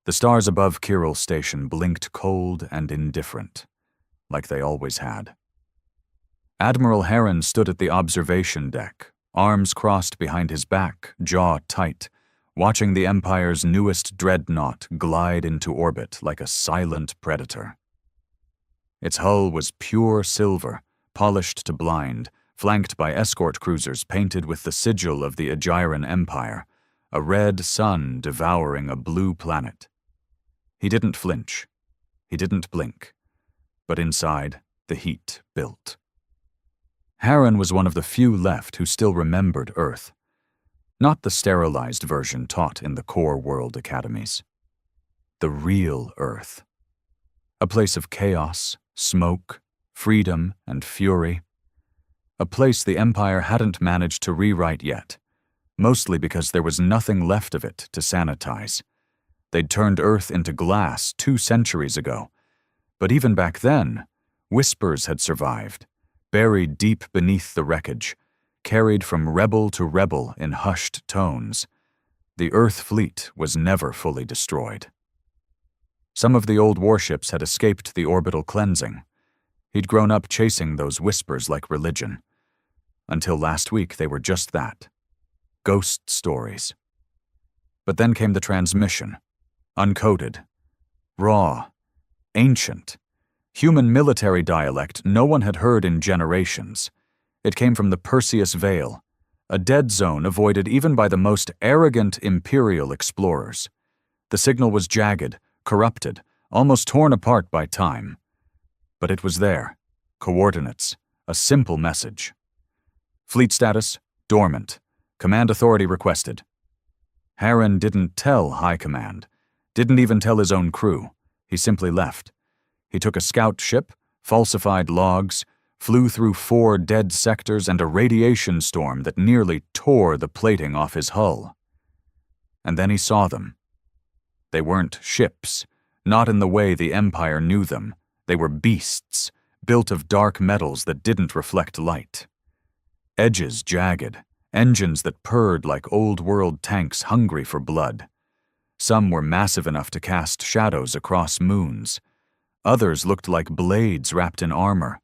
The stars above Kirill Station blinked cold and indifferent, like they always had. Admiral Heron stood at the observation deck, arms crossed behind his back, jaw tight, watching the Empire's newest dreadnought glide into orbit like a silent predator. Its hull was pure silver, polished to blind, flanked by escort cruisers painted with the sigil of the Agyran Empire, a red sun devouring a blue planet. He didn't flinch. He didn't blink. But inside, the heat built. Heron was one of the few left who still remembered Earth. Not the sterilized version taught in the core world academies. The real Earth. A place of chaos, smoke, freedom, and fury. A place the Empire hadn't managed to rewrite yet, mostly because there was nothing left of it to sanitize. They'd turned Earth into glass 2 centuries ago, but even back then, whispers had survived, buried deep beneath the wreckage, carried from rebel to rebel in hushed tones. The Earth fleet was never fully destroyed. Some of the old warships had escaped the orbital cleansing. He'd grown up chasing those whispers like religion. Until last week, they were just that. Ghost stories. But then came the transmission. Uncoded. Raw. Ancient. Human military dialect no one had heard in generations. It came from the Perseus Veil, a dead zone avoided even by the most arrogant Imperial explorers. The signal was jagged, corrupted, almost torn apart by time. But it was there. Coordinates. A simple message. Fleet status, dormant. Command authority requested. Heron didn't tell High Command. Didn't even tell his own crew. He simply left. He took a scout ship, falsified logs, flew through 4 dead sectors and a radiation storm that nearly tore the plating off his hull. And then he saw them. They weren't ships, not in the way the Empire knew them. They were beasts, built of dark metals that didn't reflect light. Edges jagged, engines that purred like old-world tanks hungry for blood. Some were massive enough to cast shadows across moons. Others looked like blades wrapped in armor,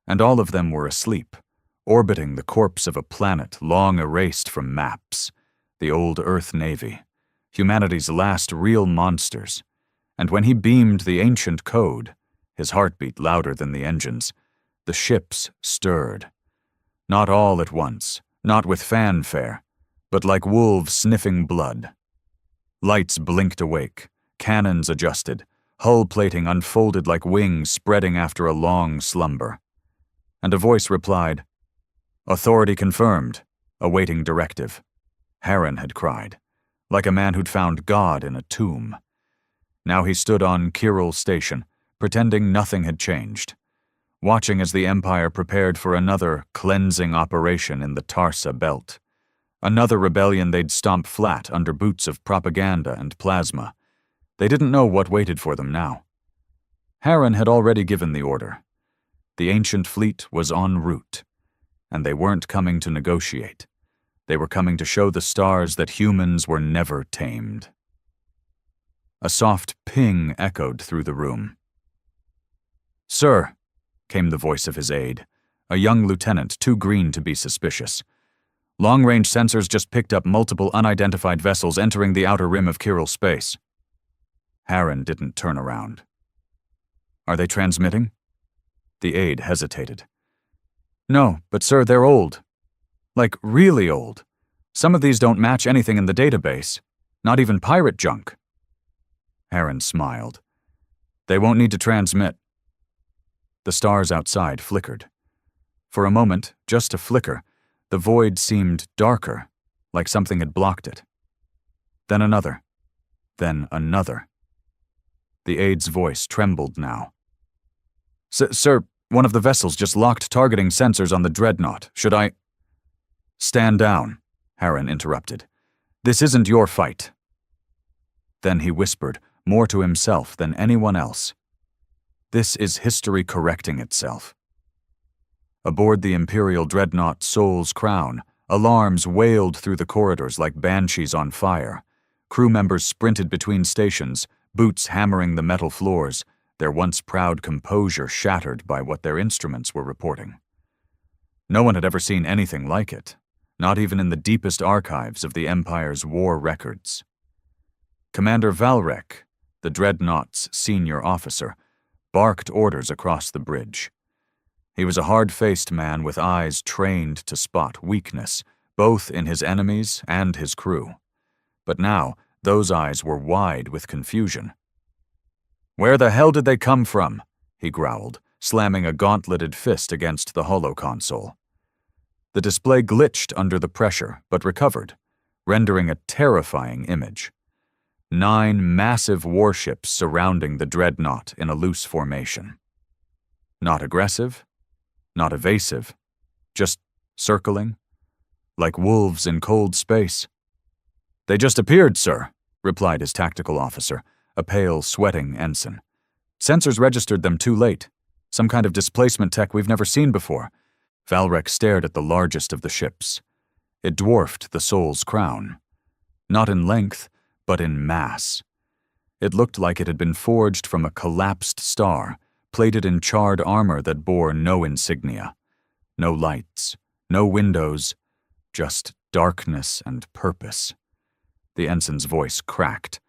and all of them were asleep, orbiting the corpse of a planet long erased from maps, the old Earth Navy, humanity's last real monsters. And when he beamed the ancient code, his heartbeat louder than the engines, the ships stirred. Not all at once, not with fanfare, but like wolves sniffing blood. Lights blinked awake, cannons adjusted, hull plating unfolded like wings spreading after a long slumber. And a voice replied, "Authority confirmed, awaiting directive." Heron had cried, like a man who'd found God in a tomb. Now he stood on Kirill Station, pretending nothing had changed, watching as the Empire prepared for another cleansing operation in the Tarsa Belt. Another rebellion they'd stomp flat under boots of propaganda and plasma. They didn't know what waited for them now. Heron had already given the order. The ancient fleet was en route, and they weren't coming to negotiate. They were coming to show the stars that humans were never tamed. A soft ping echoed through the room. "Sir," came the voice of his aide, a young lieutenant too green to be suspicious. "Long-range sensors just picked up multiple unidentified vessels entering the outer rim of Kirill space." Heron didn't turn around. "Are they transmitting?" The aide hesitated. "No, but sir, they're old. Like, really old. Some of these don't match anything in the database. Not even pirate junk." Heron smiled. "They won't need to transmit." The stars outside flickered. For a moment, just a flicker, the void seemed darker, like something had blocked it. Then another. Then another. The aide's voice trembled now. Sir, one of the vessels just locked targeting sensors on the dreadnought. Should I—" "Stand down," Heron interrupted. "This isn't your fight." Then he whispered, more to himself than anyone else. "This is history correcting itself." Aboard the Imperial dreadnought Sol's Crown, alarms wailed through the corridors like banshees on fire. Crew members sprinted between stations, boots hammering the metal floors, their once proud composure shattered by what their instruments were reporting. No one had ever seen anything like it, not even in the deepest archives of the Empire's war records. Commander Valrek, the Dreadnought's senior officer, barked orders across the bridge. He was a hard-faced man with eyes trained to spot weakness, both in his enemies and his crew. But now, those eyes were wide with confusion. "Where the hell did they come from?" he growled, slamming a gauntleted fist against the holoconsole. The display glitched under the pressure, but recovered, rendering a terrifying image. 9 massive warships surrounding the Dreadnought in a loose formation. Not aggressive, not evasive, just circling, like wolves in cold space. "They just appeared, sir," replied his tactical officer, a pale, sweating ensign. "Sensors registered them too late. Some kind of displacement tech we've never seen before." Valrek stared at the largest of the ships. It dwarfed the Soul's Crown. Not in length, but in mass. It looked like it had been forged from a collapsed star, plated in charred armor that bore no insignia. No lights, no windows, just darkness and purpose. The ensign's voice cracked.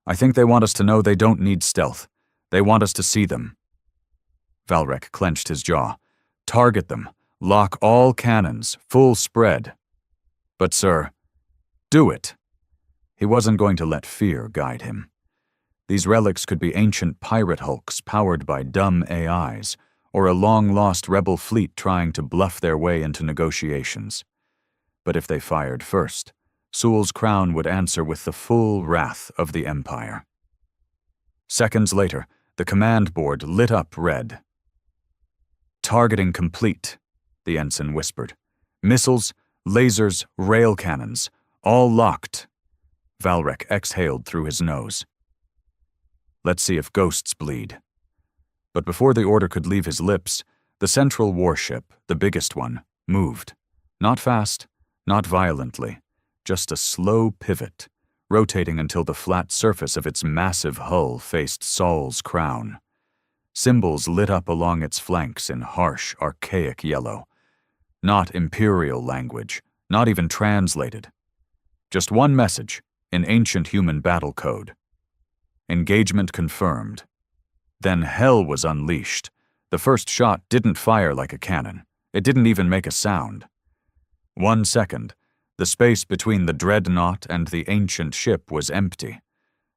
"I think they want us to know they don't need stealth. They want us to see them." Valrek clenched his jaw. "Target them. Lock all cannons, full spread." "But sir, do it." He wasn't going to let fear guide him. These relics could be ancient pirate hulks powered by dumb AIs, or a long-lost rebel fleet trying to bluff their way into negotiations. But if they fired first, Soul's Crown would answer with the full wrath of the Empire. Seconds later, the command board lit up red. "Targeting complete," the ensign whispered. "Missiles, lasers, rail cannons, all locked." Valrek exhaled through his nose. "Let's see if ghosts bleed." But before the order could leave his lips, the central warship, the biggest one, moved. Not fast, not violently, just a slow pivot, rotating until the flat surface of its massive hull faced Soul's Crown. Symbols lit up along its flanks in harsh, archaic yellow. Not Imperial language, not even translated. Just one message, in ancient human battle code. Engagement confirmed. Then hell was unleashed. The first shot didn't fire like a cannon. It didn't even make a sound. 1 second, the space between the Dreadnought and the ancient ship was empty.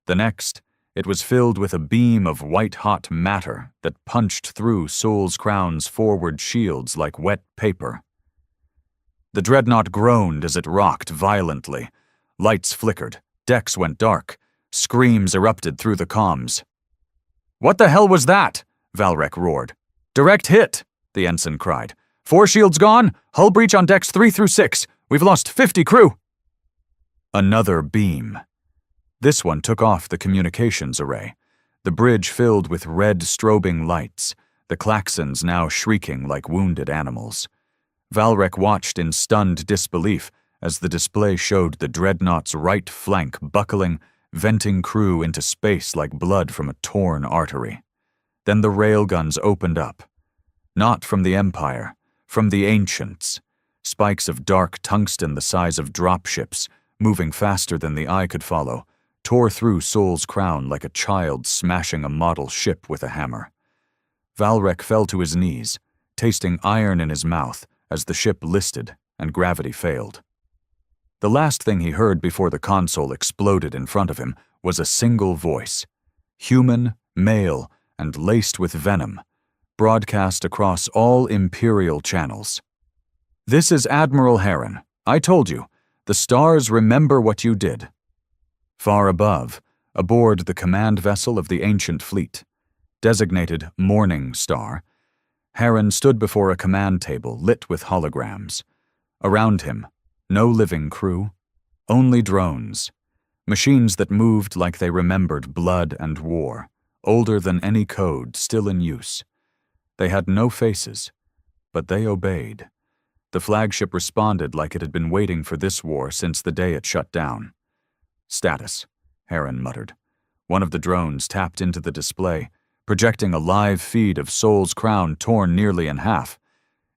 The next, it was filled with a beam of white-hot matter that punched through Soul's Crown's forward shields like wet paper. The Dreadnought groaned as it rocked violently. Lights flickered, decks went dark, screams erupted through the comms. "What the hell was that?" Valrek roared. "Direct hit," the ensign cried. "4 shields gone, hull breach on decks 3 through 6. We've lost 50 crew." Another beam. This one took off the communications array, the bridge filled with red strobing lights, the klaxons now shrieking like wounded animals. Valrek watched in stunned disbelief as the display showed the Dreadnought's right flank buckling, venting crew into space like blood from a torn artery. Then the railguns opened up. Not from the Empire, from the Ancients. Spikes of dark tungsten the size of dropships, moving faster than the eye could follow, tore through Soul's Crown like a child smashing a model ship with a hammer. Valrek fell to his knees, tasting iron in his mouth as the ship listed and gravity failed. The last thing he heard before the console exploded in front of him was a single voice, human, male, and laced with venom, broadcast across all Imperial channels. "This is Admiral Heron. I told you, the stars remember what you did." Far above, aboard the command vessel of the ancient fleet, designated Morning Star, Heron stood before a command table lit with holograms. Around him, no living crew, only drones, machines that moved like they remembered blood and war, older than any code still in use. They had no faces, but they obeyed. The flagship responded like it had been waiting for this war since the day it shut down. "Status," Heron muttered. One of the drones tapped into the display, projecting a live feed of Sol's crown torn nearly in half,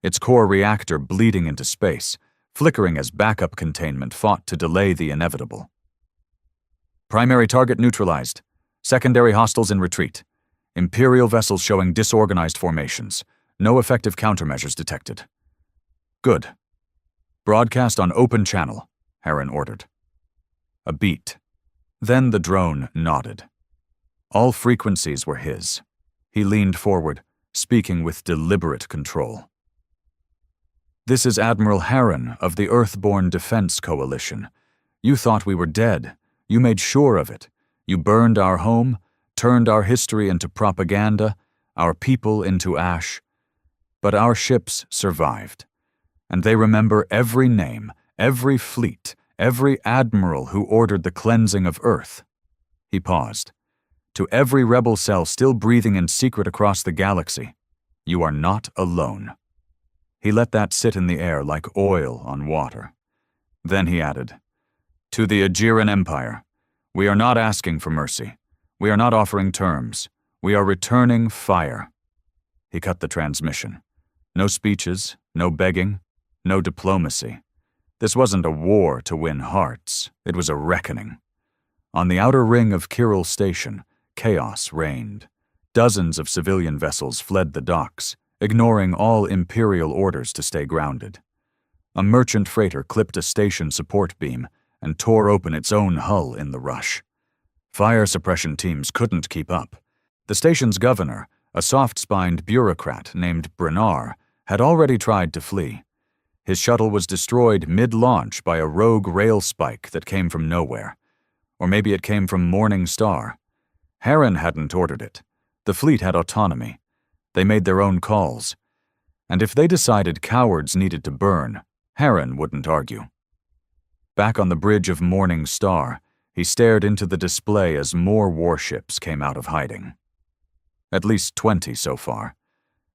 its core reactor bleeding into space, flickering as backup containment fought to delay the inevitable. Primary target neutralized. Secondary hostiles in retreat. Imperial vessels showing disorganized formations. No effective countermeasures detected. Good. Broadcast on open channel, Heron ordered. A beat. Then the drone nodded. All frequencies were his. He leaned forward, speaking with deliberate control. This is Admiral Heron of the Earthborne Defense Coalition. You thought we were dead. You made sure of it. You burned our home, turned our history into propaganda, our people into ash. But our ships survived. And they remember every name, every fleet, every admiral who ordered the cleansing of Earth. He paused. To every rebel cell still breathing in secret across the galaxy, you are not alone. He let that sit in the air like oil on water. Then he added, to the Aegeran Empire, we are not asking for mercy. We are not offering terms. We are returning fire. He cut the transmission. No speeches, no begging, no diplomacy. This wasn't a war to win hearts. It was a reckoning. On the outer ring of Kyril Station, chaos reigned. Dozens of civilian vessels fled the docks, ignoring all Imperial orders to stay grounded. A merchant freighter clipped a station support beam and tore open its own hull in the rush. Fire suppression teams couldn't keep up. The station's governor, a soft-spined bureaucrat named Brennar, had already tried to flee. His shuttle was destroyed mid-launch by a rogue rail spike that came from nowhere. Or maybe it came from Morning Star. Heron hadn't ordered it. The fleet had autonomy. They made their own calls. And if they decided cowards needed to burn, Heron wouldn't argue. Back on the bridge of Morning Star, he stared into the display as more warships came out of hiding. At least 20 so far.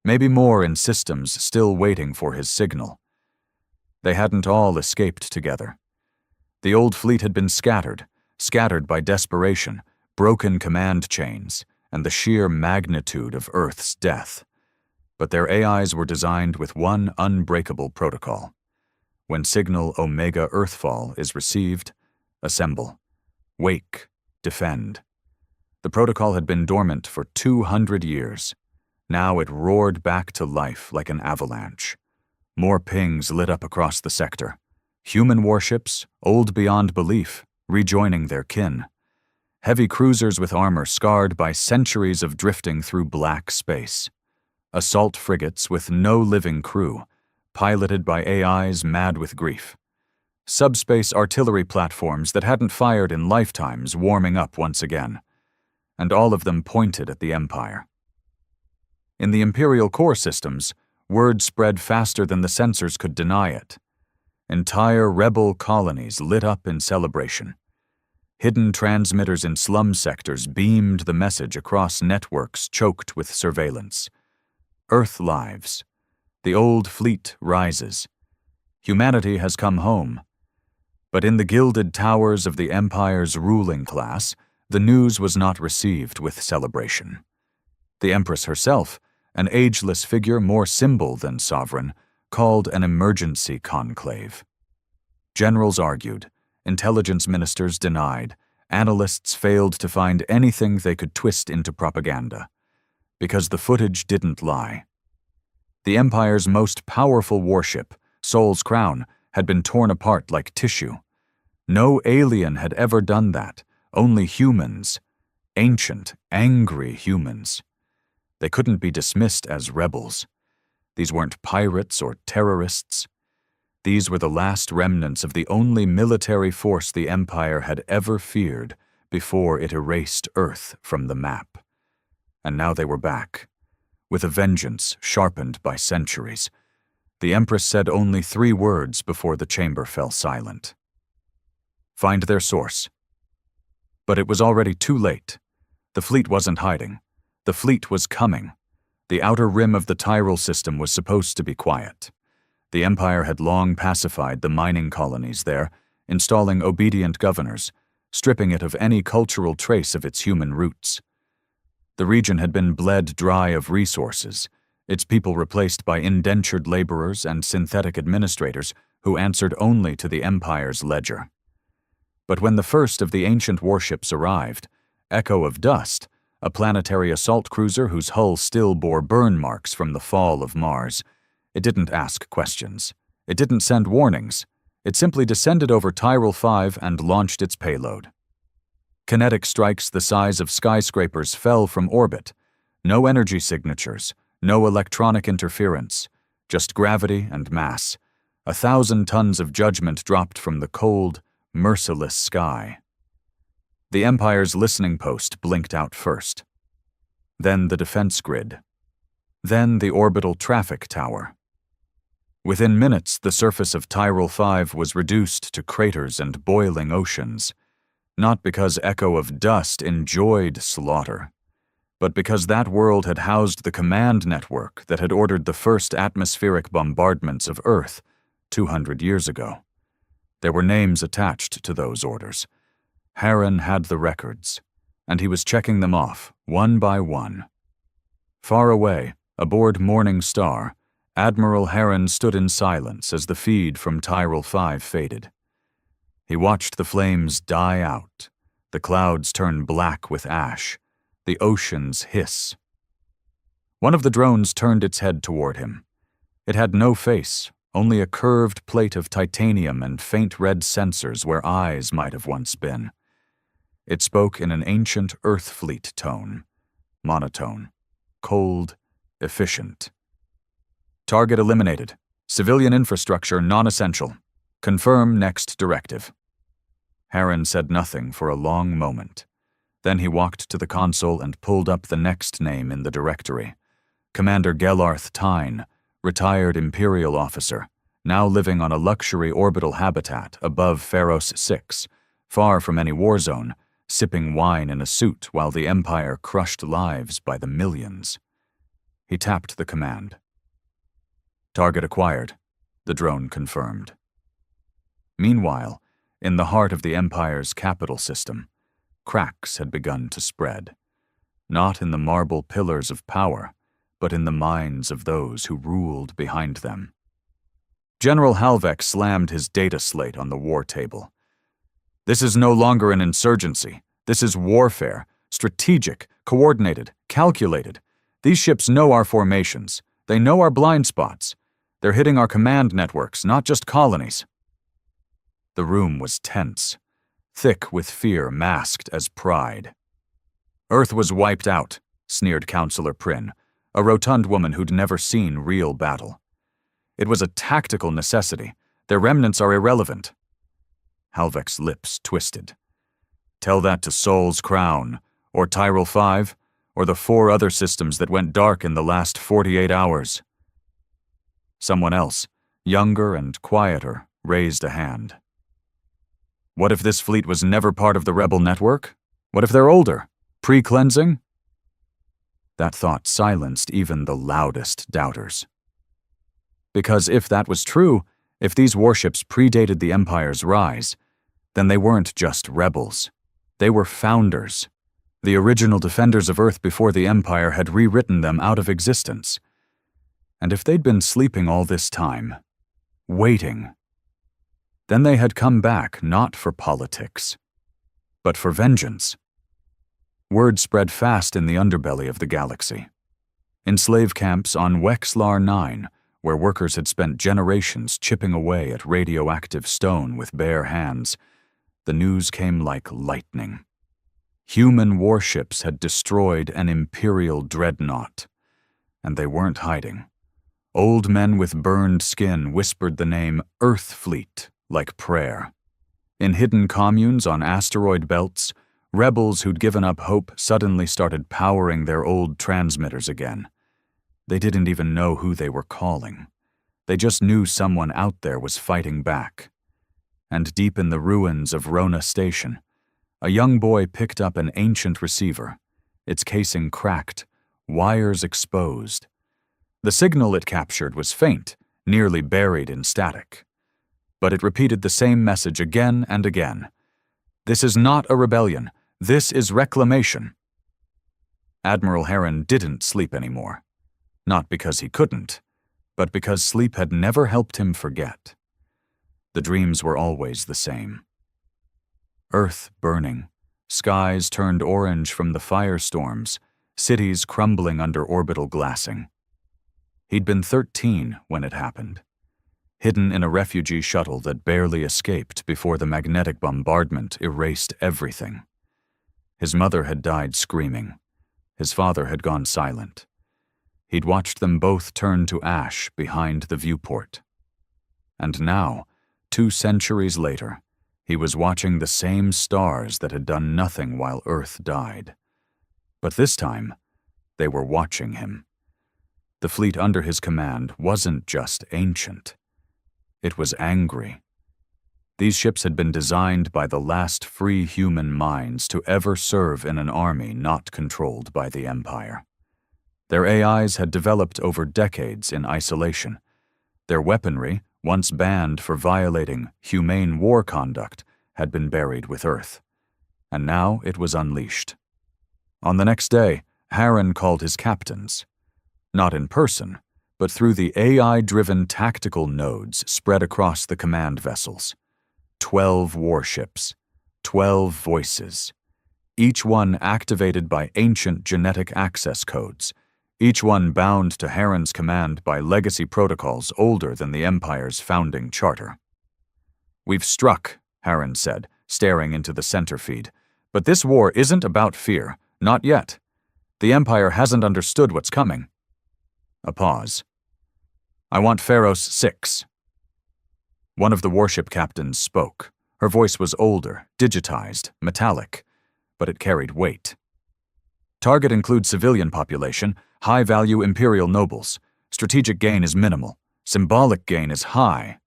Maybe more in systems still waiting for his signal. They hadn't all escaped together. The old fleet had been scattered by desperation, broken command chains, and the sheer magnitude of Earth's death. But their AIs were designed with one unbreakable protocol. When signal Omega Earthfall is received, assemble. Wake. Defend. The protocol had been dormant for 200 years. Now it roared back to life like an avalanche. More pings lit up across the sector. Human warships, old beyond belief, rejoining their kin. Heavy cruisers with armor scarred by centuries of drifting through black space. Assault frigates with no living crew, piloted by AIs mad with grief. Subspace artillery platforms that hadn't fired in lifetimes warming up once again. And all of them pointed at the Empire. In the Imperial core systems, word spread faster than the sensors could deny it. Entire rebel colonies lit up in celebration. Hidden transmitters in slum sectors beamed the message across networks choked with surveillance. Earth lives. The old fleet rises. Humanity has come home. But in the gilded towers of the Empire's ruling class, the news was not received with celebration. The Empress herself, an ageless figure more symbol than sovereign, called an emergency conclave. Generals argued, intelligence ministers denied, analysts failed to find anything they could twist into propaganda, because the footage didn't lie. The Empire's most powerful warship, Sol's Crown, had been torn apart like tissue. No alien had ever done that, only humans. Ancient, angry humans. They couldn't be dismissed as rebels. These weren't pirates or terrorists. These were the last remnants of the only military force the Empire had ever feared before it erased Earth from the map. And now they were back, with a vengeance sharpened by centuries. The Empress said only 3 words before the chamber fell silent. Find their source. But it was already too late. The fleet wasn't hiding. The fleet was coming. The outer rim of the Tyrol system was supposed to be quiet. The Empire had long pacified the mining colonies there, installing obedient governors, stripping it of any cultural trace of its human roots. The region had been bled dry of resources, its people replaced by indentured laborers and synthetic administrators who answered only to the Empire's ledger. But when the first of the ancient warships arrived, Echo of Dust, a planetary assault cruiser whose hull still bore burn marks from the fall of Mars, it didn't ask questions. It didn't send warnings. It simply descended over Tyrol 5 and launched its payload. Kinetic strikes the size of skyscrapers fell from orbit. No energy signatures, no electronic interference, just gravity and mass. 1,000 tons of judgment dropped from the cold, merciless sky. The Empire's listening post blinked out first. Then the defense grid. Then the orbital traffic tower. Within minutes, the surface of Tyrol 5 was reduced to craters and boiling oceans, not because Echo of Dust enjoyed slaughter, but because that world had housed the command network that had ordered the first atmospheric bombardments of Earth 200 years ago. There were names attached to those orders. Heron had the records, and he was checking them off, one by one. Far away, aboard Morning Star, Admiral Heron stood in silence as the feed from Tyrol 5 faded. He watched the flames die out, the clouds turn black with ash, the oceans hiss. One of the drones turned its head toward him. It had no face, only a curved plate of titanium and faint red sensors where eyes might have once been. It spoke in an ancient Earth Fleet tone, monotone, cold, efficient. Target eliminated. Civilian infrastructure non-essential. Confirm next directive. Heron said nothing for a long moment. Then he walked to the console and pulled up the next name in the directory. Commander Gellarth Tyne, retired Imperial officer, now living on a luxury orbital habitat above Pharos 6, far from any war zone, sipping wine in a suit while the Empire crushed lives by the millions. He tapped the command. Target acquired, the drone confirmed. Meanwhile, in the heart of the Empire's capital system, cracks had begun to spread, not in the marble pillars of power, but in the minds of those who ruled behind them. General Halvek slammed his data slate on the war table. This is no longer an insurgency. This is warfare, strategic, coordinated, calculated. These ships know our formations. They know our blind spots. They're hitting our command networks, not just colonies. The room was tense, thick with fear masked as pride. Earth was wiped out, sneered Counselor Prynne, a rotund woman who'd never seen real battle. It was a tactical necessity. Their remnants are irrelevant. Halvek's lips twisted. Tell that to Sol's Crown, or Tyrol 5, or the 4 other systems that went dark in the last 48 hours. Someone else, younger and quieter, raised a hand. What if this fleet was never part of the rebel network? What if they're older? Pre-cleansing? That thought silenced even the loudest doubters. Because if that was true, if these warships predated the Empire's rise, then they weren't just rebels. They were founders. The original defenders of Earth before the Empire had rewritten them out of existence. And if they'd been sleeping all this time, waiting, then they had come back not for politics, but for vengeance. Word spread fast in the underbelly of the galaxy. In slave camps on Wexlar 9, where workers had spent generations chipping away at radioactive stone with bare hands, the news came like lightning. Human warships had destroyed an Imperial dreadnought, and they weren't hiding. Old men with burned skin whispered the name Earth Fleet like prayer. In hidden communes on asteroid belts, rebels who'd given up hope suddenly started powering their old transmitters again. They didn't even know who they were calling. They just knew someone out there was fighting back. And deep in the ruins of Rona Station, a young boy picked up an ancient receiver, its casing cracked, wires exposed. The signal it captured was faint, nearly buried in static. But it repeated the same message again and again. This is not a rebellion. This is reclamation. Admiral Heron didn't sleep anymore. Not because he couldn't, but because sleep had never helped him forget. The dreams were always the same. Earth burning, skies turned orange from the firestorms, cities crumbling under orbital glassing. He'd been 13 when it happened, hidden in a refugee shuttle that barely escaped before the magnetic bombardment erased everything. His mother had died screaming. His father had gone silent. He'd watched them both turn to ash behind the viewport. And now, 2 centuries later, he was watching the same stars that had done nothing while Earth died. But this time, they were watching him. The fleet under his command wasn't just ancient. It was angry. These ships had been designed by the last free human minds to ever serve in an army not controlled by the Empire. Their AIs had developed over decades in isolation. Their weaponry, once banned for violating humane war conduct, had been buried with Earth. And now it was unleashed. On the next day, Heron called his captains. Not in person, but through the AI-driven tactical nodes spread across the command vessels. 12 warships, 12 voices, each one activated by ancient genetic access codes, each one bound to Heron's command by legacy protocols older than the Empire's founding charter. "We've struck," Heron said, staring into the center feed. "But this war isn't about fear, not yet. The Empire hasn't understood what's coming." A pause. "I want Pharos 6. One of the warship captains spoke. Her voice was older, digitized, metallic, but it carried weight. "Target includes civilian population, high-value imperial nobles. Strategic gain is minimal. Symbolic gain is high."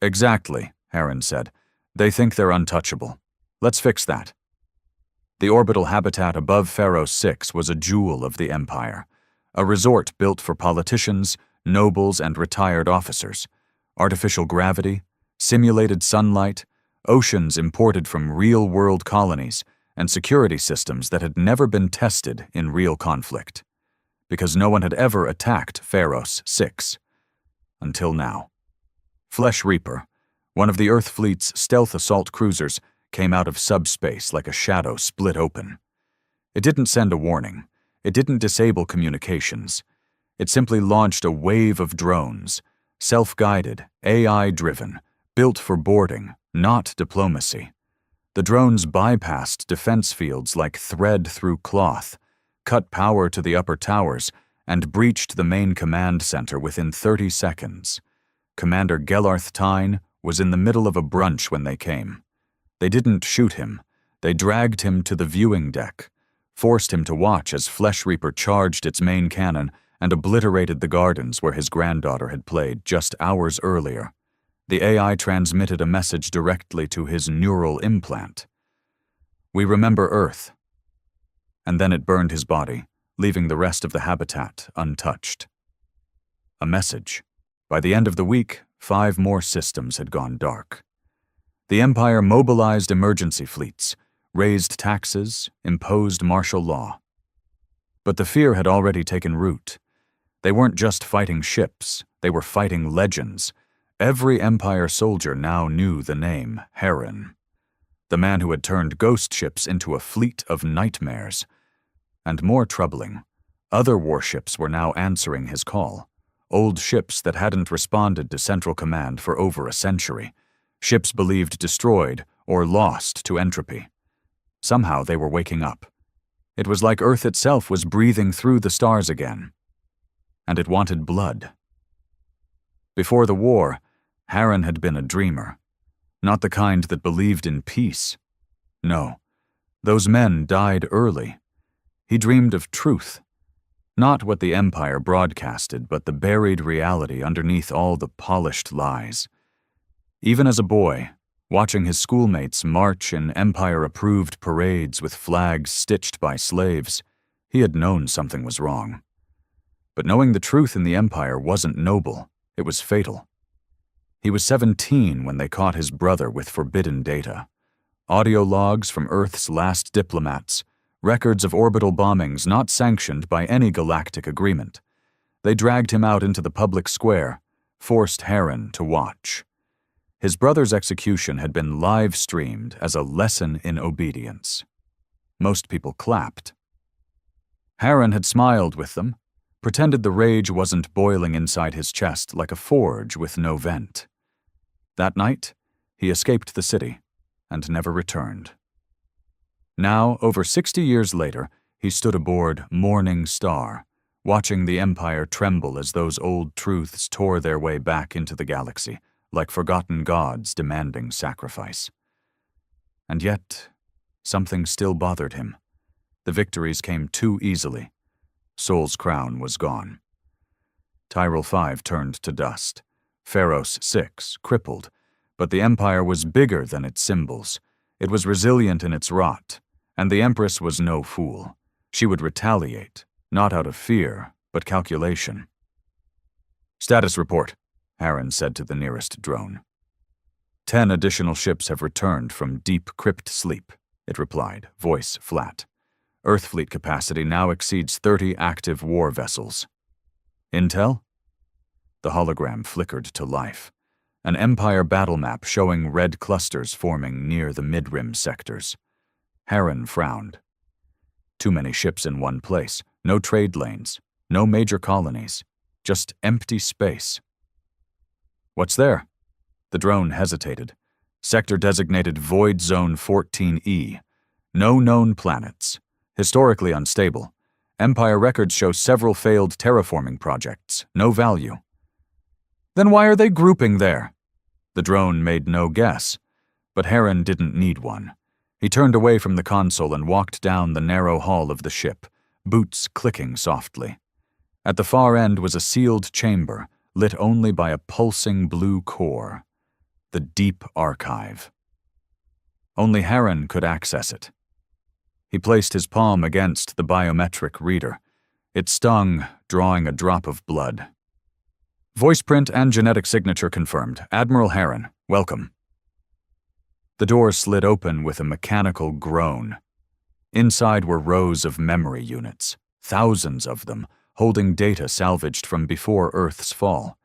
"Exactly," Heron said. "They think they're untouchable. Let's fix that." The orbital habitat above Pharos 6 was a jewel of the Empire, a resort built for politicians, nobles, and retired officers. Artificial gravity, simulated sunlight, oceans imported from real-world colonies, and security systems that had never been tested in real conflict. Because no one had ever attacked Pharos 6. Until now. Flesh Reaper, one of the Earth fleet's stealth assault cruisers, came out of subspace like a shadow split open. It didn't send a warning. It didn't disable communications. It simply launched a wave of drones, self-guided, AI-driven, built for boarding, not diplomacy. The drones bypassed defense fields like thread through cloth, cut power to the upper towers, and breached the main command center within 30 seconds. Commander Gellarth Tyne was in the middle of a brunch when they came. They didn't shoot him. They dragged him to the viewing deck, forced him to watch as Flesh Reaper charged its main cannon and obliterated the gardens where his granddaughter had played just hours earlier. The AI transmitted a message directly to his neural implant. "We remember Earth." And then it burned his body, leaving the rest of the habitat untouched. A message. By the end of the week, 5 more systems had gone dark. The Empire mobilized emergency fleets, raised taxes, imposed martial law. But the fear had already taken root. They weren't just fighting ships, they were fighting legends. Every Empire soldier now knew the name Heron, the man who had turned ghost ships into a fleet of nightmares. And more troubling, other warships were now answering his call. Old ships that hadn't responded to Central Command for over a century. Ships believed destroyed or lost to entropy. Somehow they were waking up. It was like Earth itself was breathing through the stars again. And it wanted blood. Before the war, Heron had been a dreamer. Not the kind that believed in peace. No, those men died early. He dreamed of truth. Not what the Empire broadcasted, but the buried reality underneath all the polished lies. Even as a boy, watching his schoolmates march in Empire-approved parades with flags stitched by slaves, he had known something was wrong. But knowing the truth in the Empire wasn't noble, it was fatal. He was 17 when they caught his brother with forbidden data. audio logs from Earth's last diplomats, records of orbital bombings not sanctioned by any galactic agreement. They dragged him out into the public square, forced Heron to watch. His brother's execution had been live-streamed as a lesson in obedience. Most people clapped. Heron had smiled with them, pretended the rage wasn't boiling inside his chest like a forge with no vent. That night, he escaped the city and never returned. Now, over 60 years later, he stood aboard Morning Star, watching the Empire tremble as those old truths tore their way back into the galaxy, like forgotten gods demanding sacrifice. And yet, something still bothered him. The victories came too easily. Sol's crown was gone. Tyrol 5 turned to dust. Pharos 6 crippled. But the Empire was bigger than its symbols. It was resilient in its rot. And the Empress was no fool. She would retaliate, not out of fear, but calculation. "Status report," Heron said to the nearest drone. 10 additional ships have returned from deep crypt sleep, it replied, voice flat. Earth fleet capacity now exceeds 30 active war vessels. Intel? The hologram flickered to life. An Empire battle map showing red clusters forming near the mid-rim sectors. Heron frowned. Too many ships in one place, no trade lanes, no major colonies, just empty space. "What's there?" The drone hesitated. Sector designated Void Zone 14E. No known planets. Historically unstable. Empire records show several failed terraforming projects. No value. "Then why are they grouping there?" The drone made no guess, but Heron didn't need one. He turned away from the console and walked down the narrow hall of the ship, boots clicking softly. At the far end was a sealed chamber, lit only by a pulsing blue core. The Deep Archive. Only Heron could access it. He placed his palm against the biometric reader. It stung, drawing a drop of blood. "Voice print and genetic signature confirmed. Admiral Heron, welcome." The door slid open with a mechanical groan. Inside were rows of memory units, thousands of them, holding data salvaged from before Earth's fall.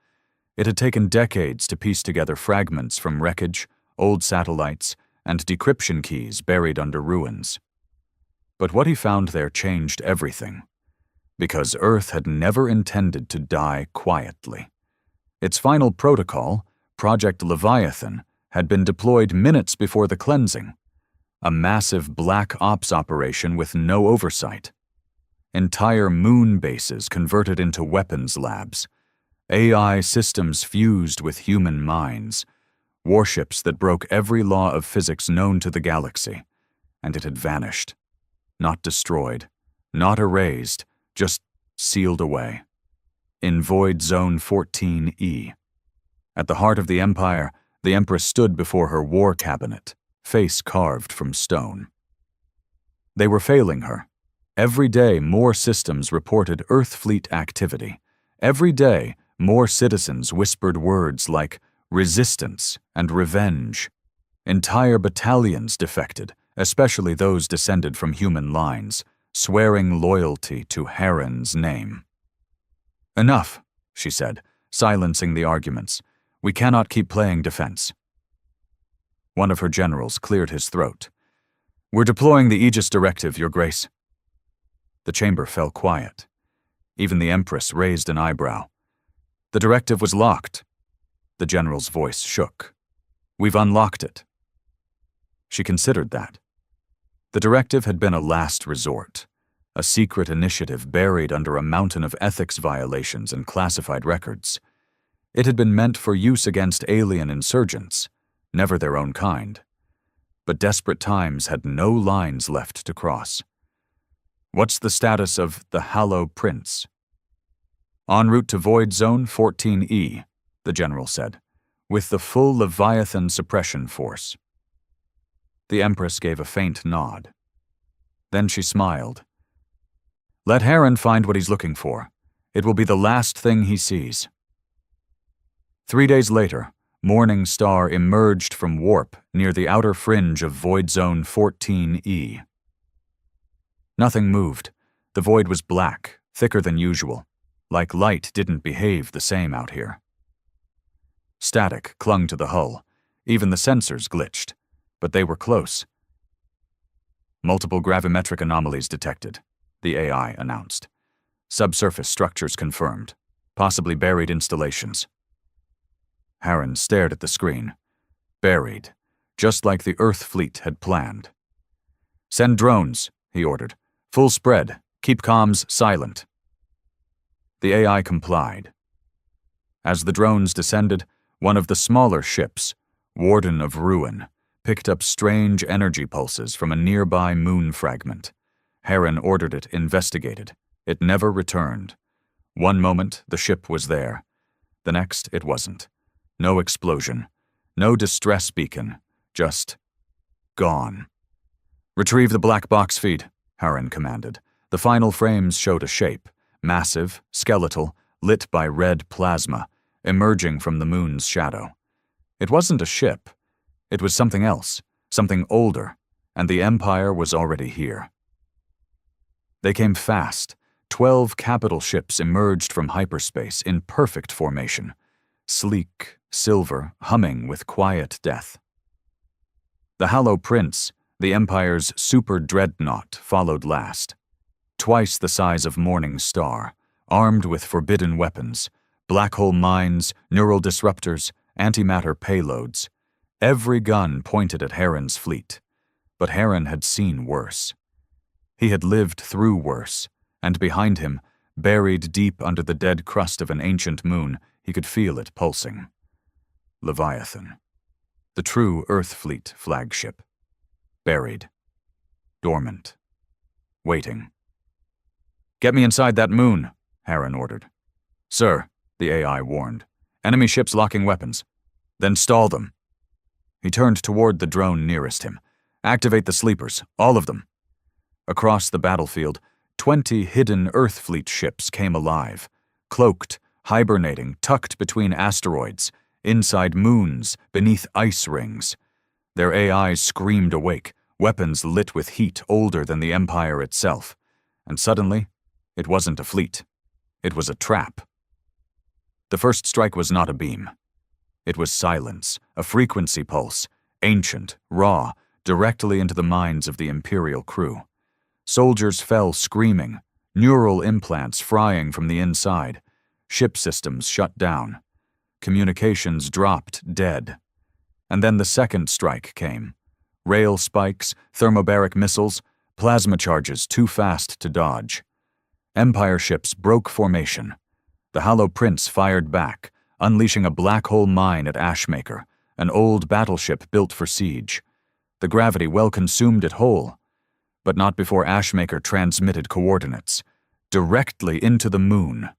It had taken decades to piece together fragments from wreckage, old satellites, and decryption keys buried under ruins. But what he found there changed everything. Because Earth had never intended to die quietly. Its final protocol, Project Leviathan, had been deployed minutes before the cleansing. A massive black ops operation with no oversight. Entire moon bases converted into weapons labs. AI systems fused with human minds. Warships that broke every law of physics known to the galaxy. And it had vanished. Not destroyed, not erased, just sealed away. In Void Zone 14E. At the heart of the Empire, the Empress stood before her war cabinet, face carved from stone. They were failing her. Every day, more systems reported Earth fleet activity. Every day, more citizens whispered words like resistance and revenge. Entire battalions defected, especially those descended from human lines, swearing loyalty to Heron's name. "Enough," she said, silencing the arguments. "We cannot keep playing defense." One of her generals cleared his throat. "We're deploying the Aegis Directive, Your Grace." The chamber fell quiet. Even the Empress raised an eyebrow. "The directive was locked." The general's voice shook. "We've unlocked it." She considered that. The directive had been a last resort, a secret initiative buried under a mountain of ethics violations and classified records. It had been meant for use against alien insurgents, never their own kind. But desperate times had no lines left to cross. "What's the status of the Hallow Prince?" "En route to Void Zone 14E, the general said, "with the full Leviathan suppression force." The Empress gave a faint nod. Then she smiled. "Let Heron find what he's looking for. It will be the last thing he sees." 3 days later, Morning Star emerged from warp near the outer fringe of Void Zone 14E. Nothing moved. The void was black, thicker than usual, like light didn't behave the same out here. Static clung to the hull. Even the sensors glitched, but they were close. Multiple gravimetric anomalies detected, the AI announced. Subsurface structures confirmed, possibly buried installations. Harren stared at the screen. Buried, just like the Earth fleet had planned. "Send drones," he ordered. "Full spread. Keep comms silent." The AI complied. As the drones descended, one of the smaller ships, Warden of Ruin, picked up strange energy pulses from a nearby moon fragment. Harren ordered it investigated. It never returned. One moment, the ship was there. The next, it wasn't. No explosion. No distress beacon. Just gone. "Retrieve the black box feed," Harren commanded. The final frames showed a shape, massive, skeletal, lit by red plasma, emerging from the moon's shadow. It wasn't a ship. It was something else, something older, and the Empire was already here. They came fast. 12 capital ships emerged from hyperspace in perfect formation, sleek, silver, humming with quiet death. The Hollow Prince, the Empire's super dreadnought, followed last. Twice the size of Morning Star, armed with forbidden weapons, black hole mines, neural disruptors, antimatter payloads. Every gun pointed at Harren's fleet. But Harren had seen worse. He had lived through worse, and behind him, buried deep under the dead crust of an ancient moon, he could feel it pulsing. Leviathan. The true Earth Fleet flagship. Buried. Dormant. Waiting. "Get me inside that moon," Harren ordered. "Sir," the AI warned. "Enemy ships locking weapons." "Then stall them." He turned toward the drone nearest him. "Activate the sleepers, all of them." Across the battlefield, 20 hidden Earth Fleet ships came alive, cloaked, hibernating, tucked between asteroids, inside moons, beneath ice rings. Their AIs screamed awake, weapons lit with heat older than the Empire itself. And suddenly, it wasn't a fleet. It was a trap. The first strike was not a beam. It was silence, a frequency pulse, ancient, raw, directly into the minds of the Imperial crew. Soldiers fell screaming, neural implants frying from the inside. Ship systems shut down. Communications dropped dead. And then the second strike came. Rail spikes, thermobaric missiles, plasma charges too fast to dodge. Empire ships broke formation. The Hollow Prince fired back, unleashing a black hole mine at Ashmaker, an old battleship built for siege. The gravity well consumed it whole, but not before Ashmaker transmitted coordinates, directly into the moon.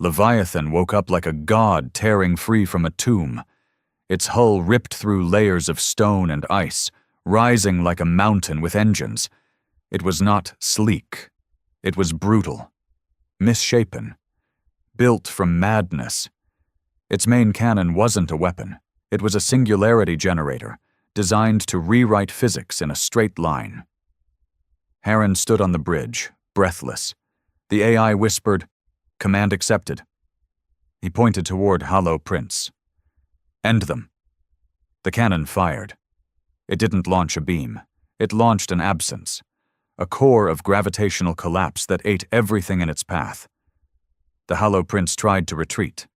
Leviathan woke up like a god tearing free from a tomb. Its hull ripped through layers of stone and ice, rising like a mountain with engines. It was not sleek. It was brutal, misshapen, built from madness. Its main cannon wasn't a weapon. It was a singularity generator, designed to rewrite physics in a straight line. Harren stood on the bridge, breathless. The AI whispered, "Command accepted." He pointed toward Hollow Prince. "End them." The cannon fired. It didn't launch a beam. It launched an absence, a core of gravitational collapse that ate everything in its path. The Hollow Prince tried to retreat.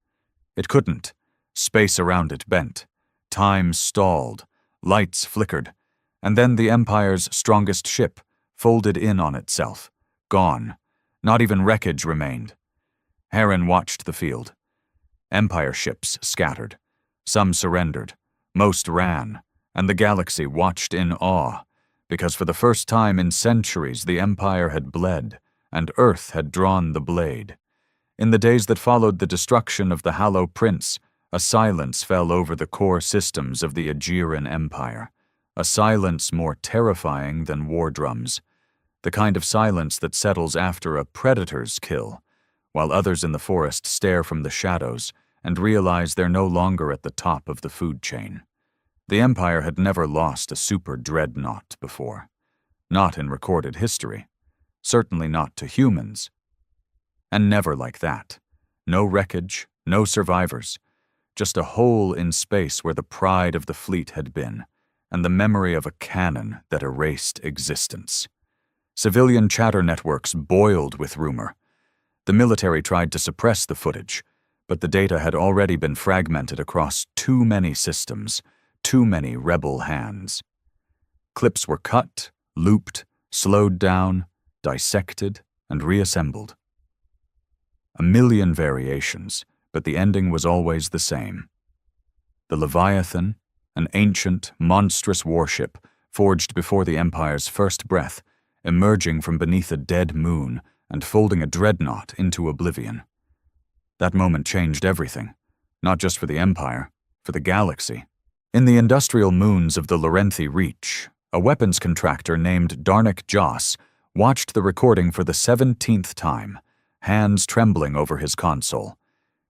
It couldn't. Space around it bent. Time stalled. Lights flickered. And then the Empire's strongest ship folded in on itself. Gone. Not even wreckage remained. Harren watched the field. Empire ships scattered. Some surrendered. Most ran. And the galaxy watched in awe, because for the first time in centuries the Empire had bled, and Earth had drawn the blade. In the days that followed the destruction of the Hollow Prince, a silence fell over the core systems of the Aegean Empire, a silence more terrifying than war drums, the kind of silence that settles after a predator's kill, while others in the forest stare from the shadows and realize they're no longer at the top of the food chain. The Empire had never lost a super dreadnought before. Not in recorded history. Certainly not to humans. And never like that. No wreckage, no survivors. Just a hole in space where the pride of the fleet had been, and the memory of a cannon that erased existence. Civilian chatter networks boiled with rumor. The military tried to suppress the footage, but the data had already been fragmented across too many systems, too many rebel hands. Clips were cut, looped, slowed down, dissected, and reassembled. A million variations, but the ending was always the same. The Leviathan, an ancient, monstrous warship forged before the Empire's first breath, emerging from beneath a dead moon and folding a dreadnought into oblivion. That moment changed everything, not just for the Empire, for the galaxy. In the industrial moons of the Lorenthi Reach, a weapons contractor named Darnik Joss watched the recording for the 17th time, hands trembling over his console.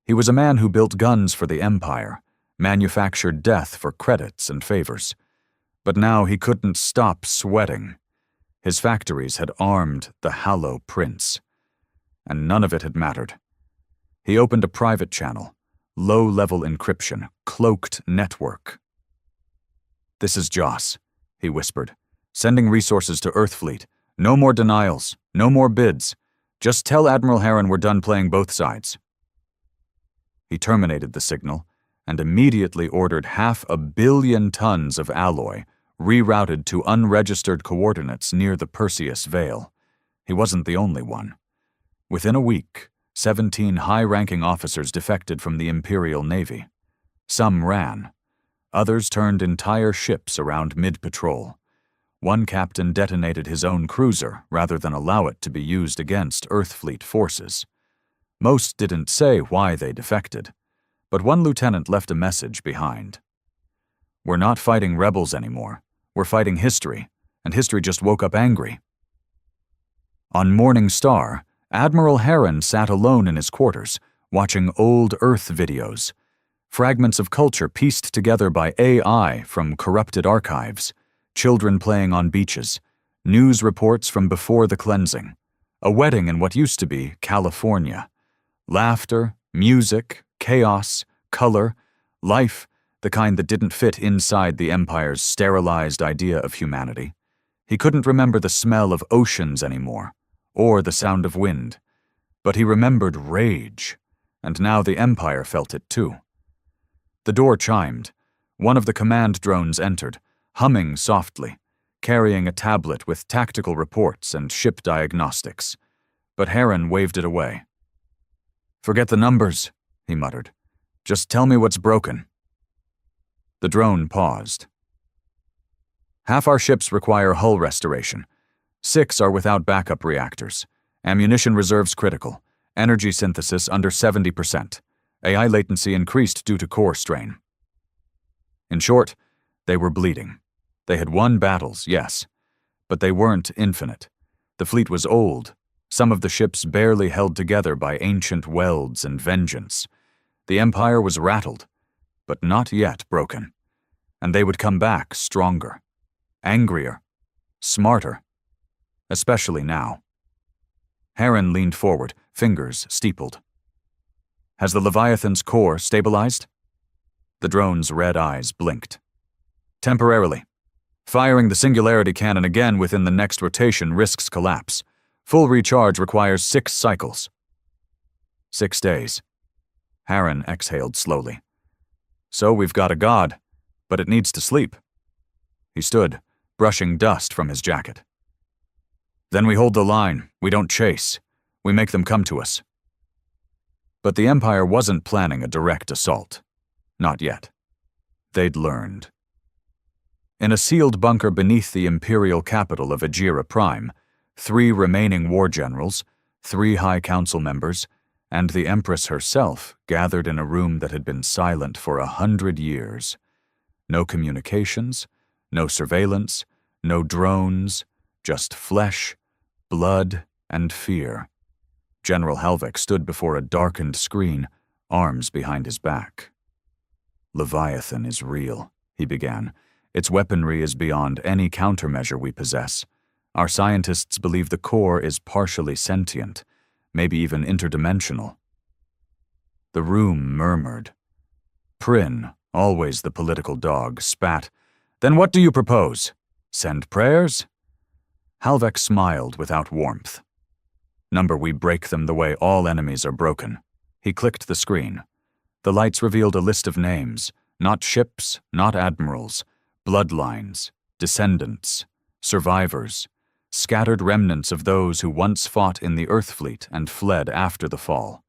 He was a man who built guns for the Empire, manufactured death for credits and favors. But now he couldn't stop sweating. His factories had armed the Hallow Prince. And none of it had mattered. He opened a private channel, low-level encryption, cloaked network. "This is Joss," he whispered, "sending resources to Earthfleet. No more denials, no more bids. Just tell Admiral Heron we're done playing both sides." He terminated the signal and immediately ordered 500 million tons of alloy rerouted to unregistered coordinates near the Perseus Veil. He wasn't the only one. Within a week, 17 high-ranking officers defected from the Imperial Navy. Some ran. Others turned entire ships around mid-patrol. One captain detonated his own cruiser rather than allow it to be used against Earthfleet forces. Most didn't say why they defected, but one lieutenant left a message behind. "We're not fighting rebels anymore. We're fighting history, and history just woke up angry." On Morning Star, Admiral Heron sat alone in his quarters, watching old Earth videos, fragments of culture pieced together by AI from corrupted archives, children playing on beaches, news reports from before the cleansing, a wedding in what used to be California, laughter, music, chaos, color, life, the kind that didn't fit inside the Empire's sterilized idea of humanity. He couldn't remember the smell of oceans anymore, or the sound of wind, but he remembered rage, and now the Empire felt it too. The door chimed. One of the command drones entered, humming softly, carrying a tablet with tactical reports and ship diagnostics. But Heron waved it away. "Forget the numbers," he muttered. "Just tell me what's broken." The drone paused. "Half our ships require hull restoration. 6 are without backup reactors. Ammunition reserves critical. Energy synthesis under 70%. AI latency increased due to core strain." In short, they were bleeding. They had won battles, yes, but they weren't infinite. The fleet was old, some of the ships barely held together by ancient welds and vengeance. The Empire was rattled, but not yet broken. And they would come back stronger, angrier, smarter, especially now. Heron leaned forward, fingers steepled. "Has the Leviathan's core stabilized?" The drone's red eyes blinked. "Temporarily. Firing the singularity cannon again within the next rotation risks collapse. Full recharge requires 6 cycles." 6 days. Heron exhaled slowly. "So we've got a god, but it needs to sleep." He stood, brushing dust from his jacket. "Then we hold the line. We don't chase. We make them come to us." But the Empire wasn't planning a direct assault. Not yet. They'd learned. In a sealed bunker beneath the imperial capital of Agira Prime, 3 remaining war generals, 3 High Council members, and the Empress herself gathered in a room that had been silent for 100 years. No communications, no surveillance, no drones, just flesh, blood, and fear. General Halvik stood before a darkened screen, arms behind his back. "Leviathan is real," he began. "Its weaponry is beyond any countermeasure we possess. Our scientists believe the core is partially sentient, maybe even interdimensional." The room murmured. Prin, always the political dog, spat. "Then what do you propose? Send prayers?" Halvek smiled without warmth. "Number, we break them the way all enemies are broken." He clicked the screen. The lights revealed a list of names, not ships, not admirals, bloodlines, descendants, survivors, scattered remnants of those who once fought in the Earth Fleet and fled after the fall.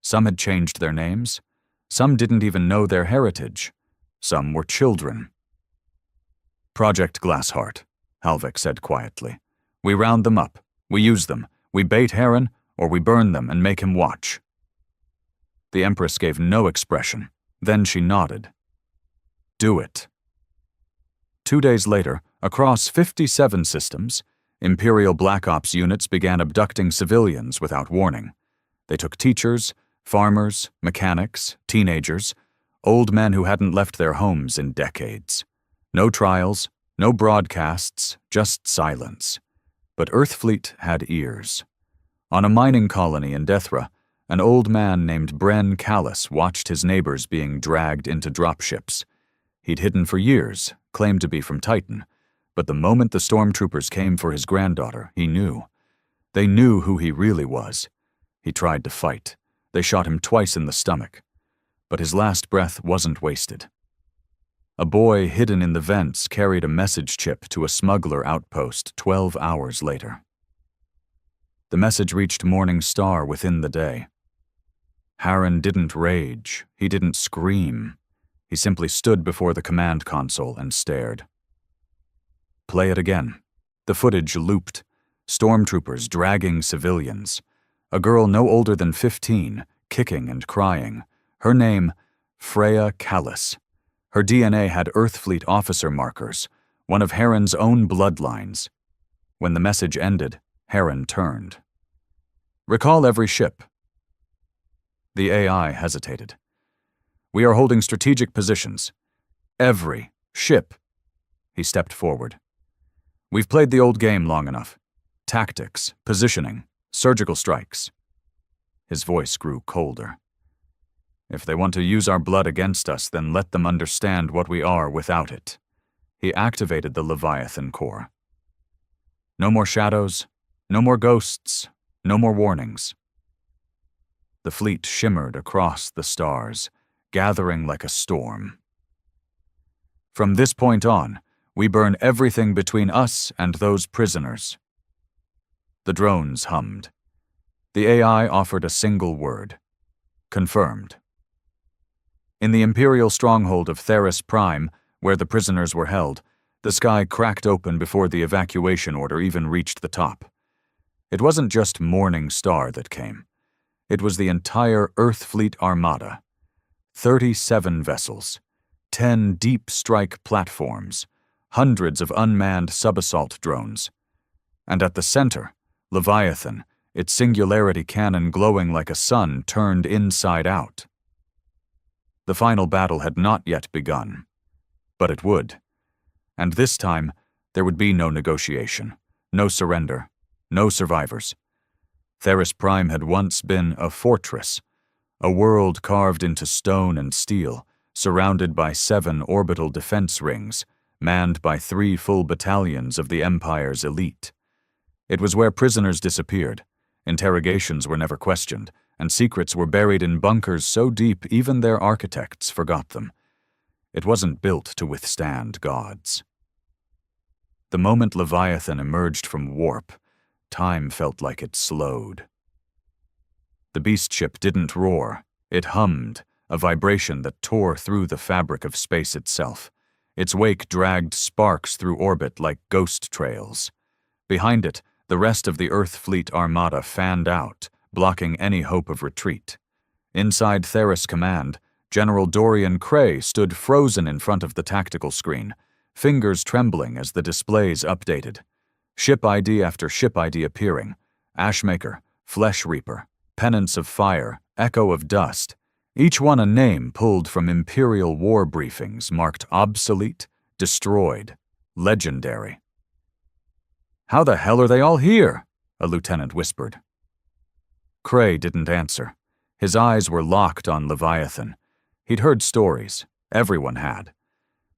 Some had changed their names. Some didn't even know their heritage. Some were children. "Project Glassheart," Halvek said quietly. "We round them up. We use them. We bait Heron, or we burn them and make him watch." The Empress gave no expression. Then she nodded. "Do it." 2 days later, across 57 systems, Imperial Black Ops units began abducting civilians without warning. They took teachers, farmers, mechanics, teenagers, old men who hadn't left their homes in decades. No trials, no broadcasts, just silence. But Earthfleet had ears. On a mining colony in Dethra, an old man named Bren Callis watched his neighbors being dragged into dropships. He'd hidden for years, claimed to be from Titan, but the moment the stormtroopers came for his granddaughter, he knew. They knew who he really was. He tried to fight. They shot him twice in the stomach. But his last breath wasn't wasted. A boy hidden in the vents carried a message chip to a smuggler outpost 12 hours later. The message reached Morning Star within the day. Heron didn't rage. He didn't scream. He simply stood before the command console and stared. Play it again. The footage looped. Stormtroopers dragging civilians. A girl no older than 15, kicking and crying. Her name, Freya Callis. Her DNA had Earthfleet officer markers, one of Heron's own bloodlines. When the message ended, Heron turned. "Recall every ship." The AI hesitated. "We are holding strategic positions. Every ship." He stepped forward. "We've played the old game long enough. Tactics, positioning, surgical strikes." His voice grew colder. "If they want to use our blood against us, then let them understand what we are without it." He activated the Leviathan core. No more shadows, no more ghosts, no more warnings. The fleet shimmered across the stars, gathering like a storm. "From this point on, we burn everything between us and those prisoners." The drones hummed. The AI offered a single word. "Confirmed." In the Imperial stronghold of Theris Prime, where the prisoners were held, the sky cracked open before the evacuation order even reached the top. It wasn't just Morning Star that came. It was the entire Earthfleet armada. 37 vessels, 10 deep strike platforms, hundreds of unmanned subassault drones. And at the center, Leviathan, its singularity cannon glowing like a sun turned inside out. The final battle had not yet begun, but it would. And this time, there would be no negotiation, no surrender, no survivors. Theris Prime had once been a fortress, a world carved into stone and steel, surrounded by 7 orbital defense rings, manned by 3 full battalions of the Empire's elite. It was where prisoners disappeared, interrogations were never questioned, and secrets were buried in bunkers so deep even their architects forgot them. It wasn't built to withstand gods. The moment Leviathan emerged from warp, time felt like it slowed. The beast ship didn't roar, it hummed, a vibration that tore through the fabric of space itself. Its wake dragged sparks through orbit like ghost trails. Behind it, the rest of the Earthfleet armada fanned out, blocking any hope of retreat. Inside Theris Command, General Dorian Cray stood frozen in front of the tactical screen, fingers trembling as the displays updated. Ship ID after ship ID appearing. Ashmaker, Flesh Reaper, Penance of Fire, Echo of Dust. Each one a name pulled from Imperial war briefings marked obsolete, destroyed, legendary. "How the hell are they all here?" a lieutenant whispered. Cray didn't answer. His eyes were locked on Leviathan. He'd heard stories. Everyone had.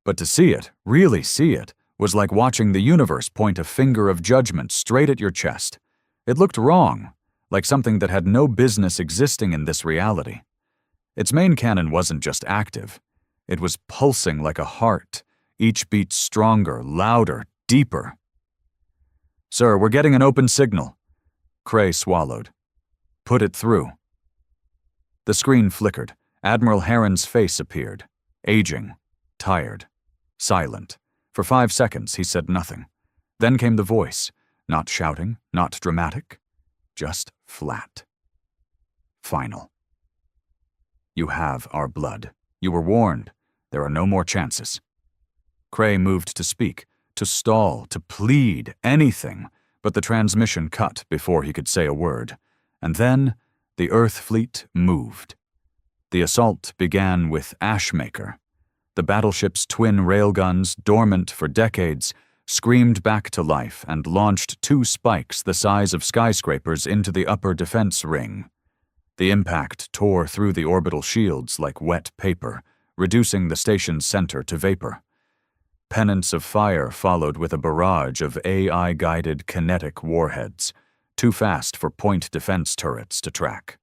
But to see it, really see it, was like watching the universe point a finger of judgment straight at your chest. It looked wrong, like something that had no business existing in this reality. Its main cannon wasn't just active. It was pulsing like a heart, each beat stronger, louder, deeper. "Sir, we're getting an open signal." Cray swallowed. "Put it through." The screen flickered. Admiral Heron's face appeared. Aging, tired, silent. For 5 seconds, he said nothing. Then came the voice, not shouting, not dramatic, just flat. Final. "You have our blood. You were warned. There are no more chances." Cray moved to speak, to stall, to plead, anything, but the transmission cut before he could say a word. And then, the Earth fleet moved. The assault began with Ashmaker. The battleship's twin railguns, dormant for decades, screamed back to life and launched 2 spikes the size of skyscrapers into the upper defense ring. The impact tore through the orbital shields like wet paper, reducing the station's center to vapor. Pennants of fire followed with a barrage of AI-guided kinetic warheads, too fast for point defense turrets to track.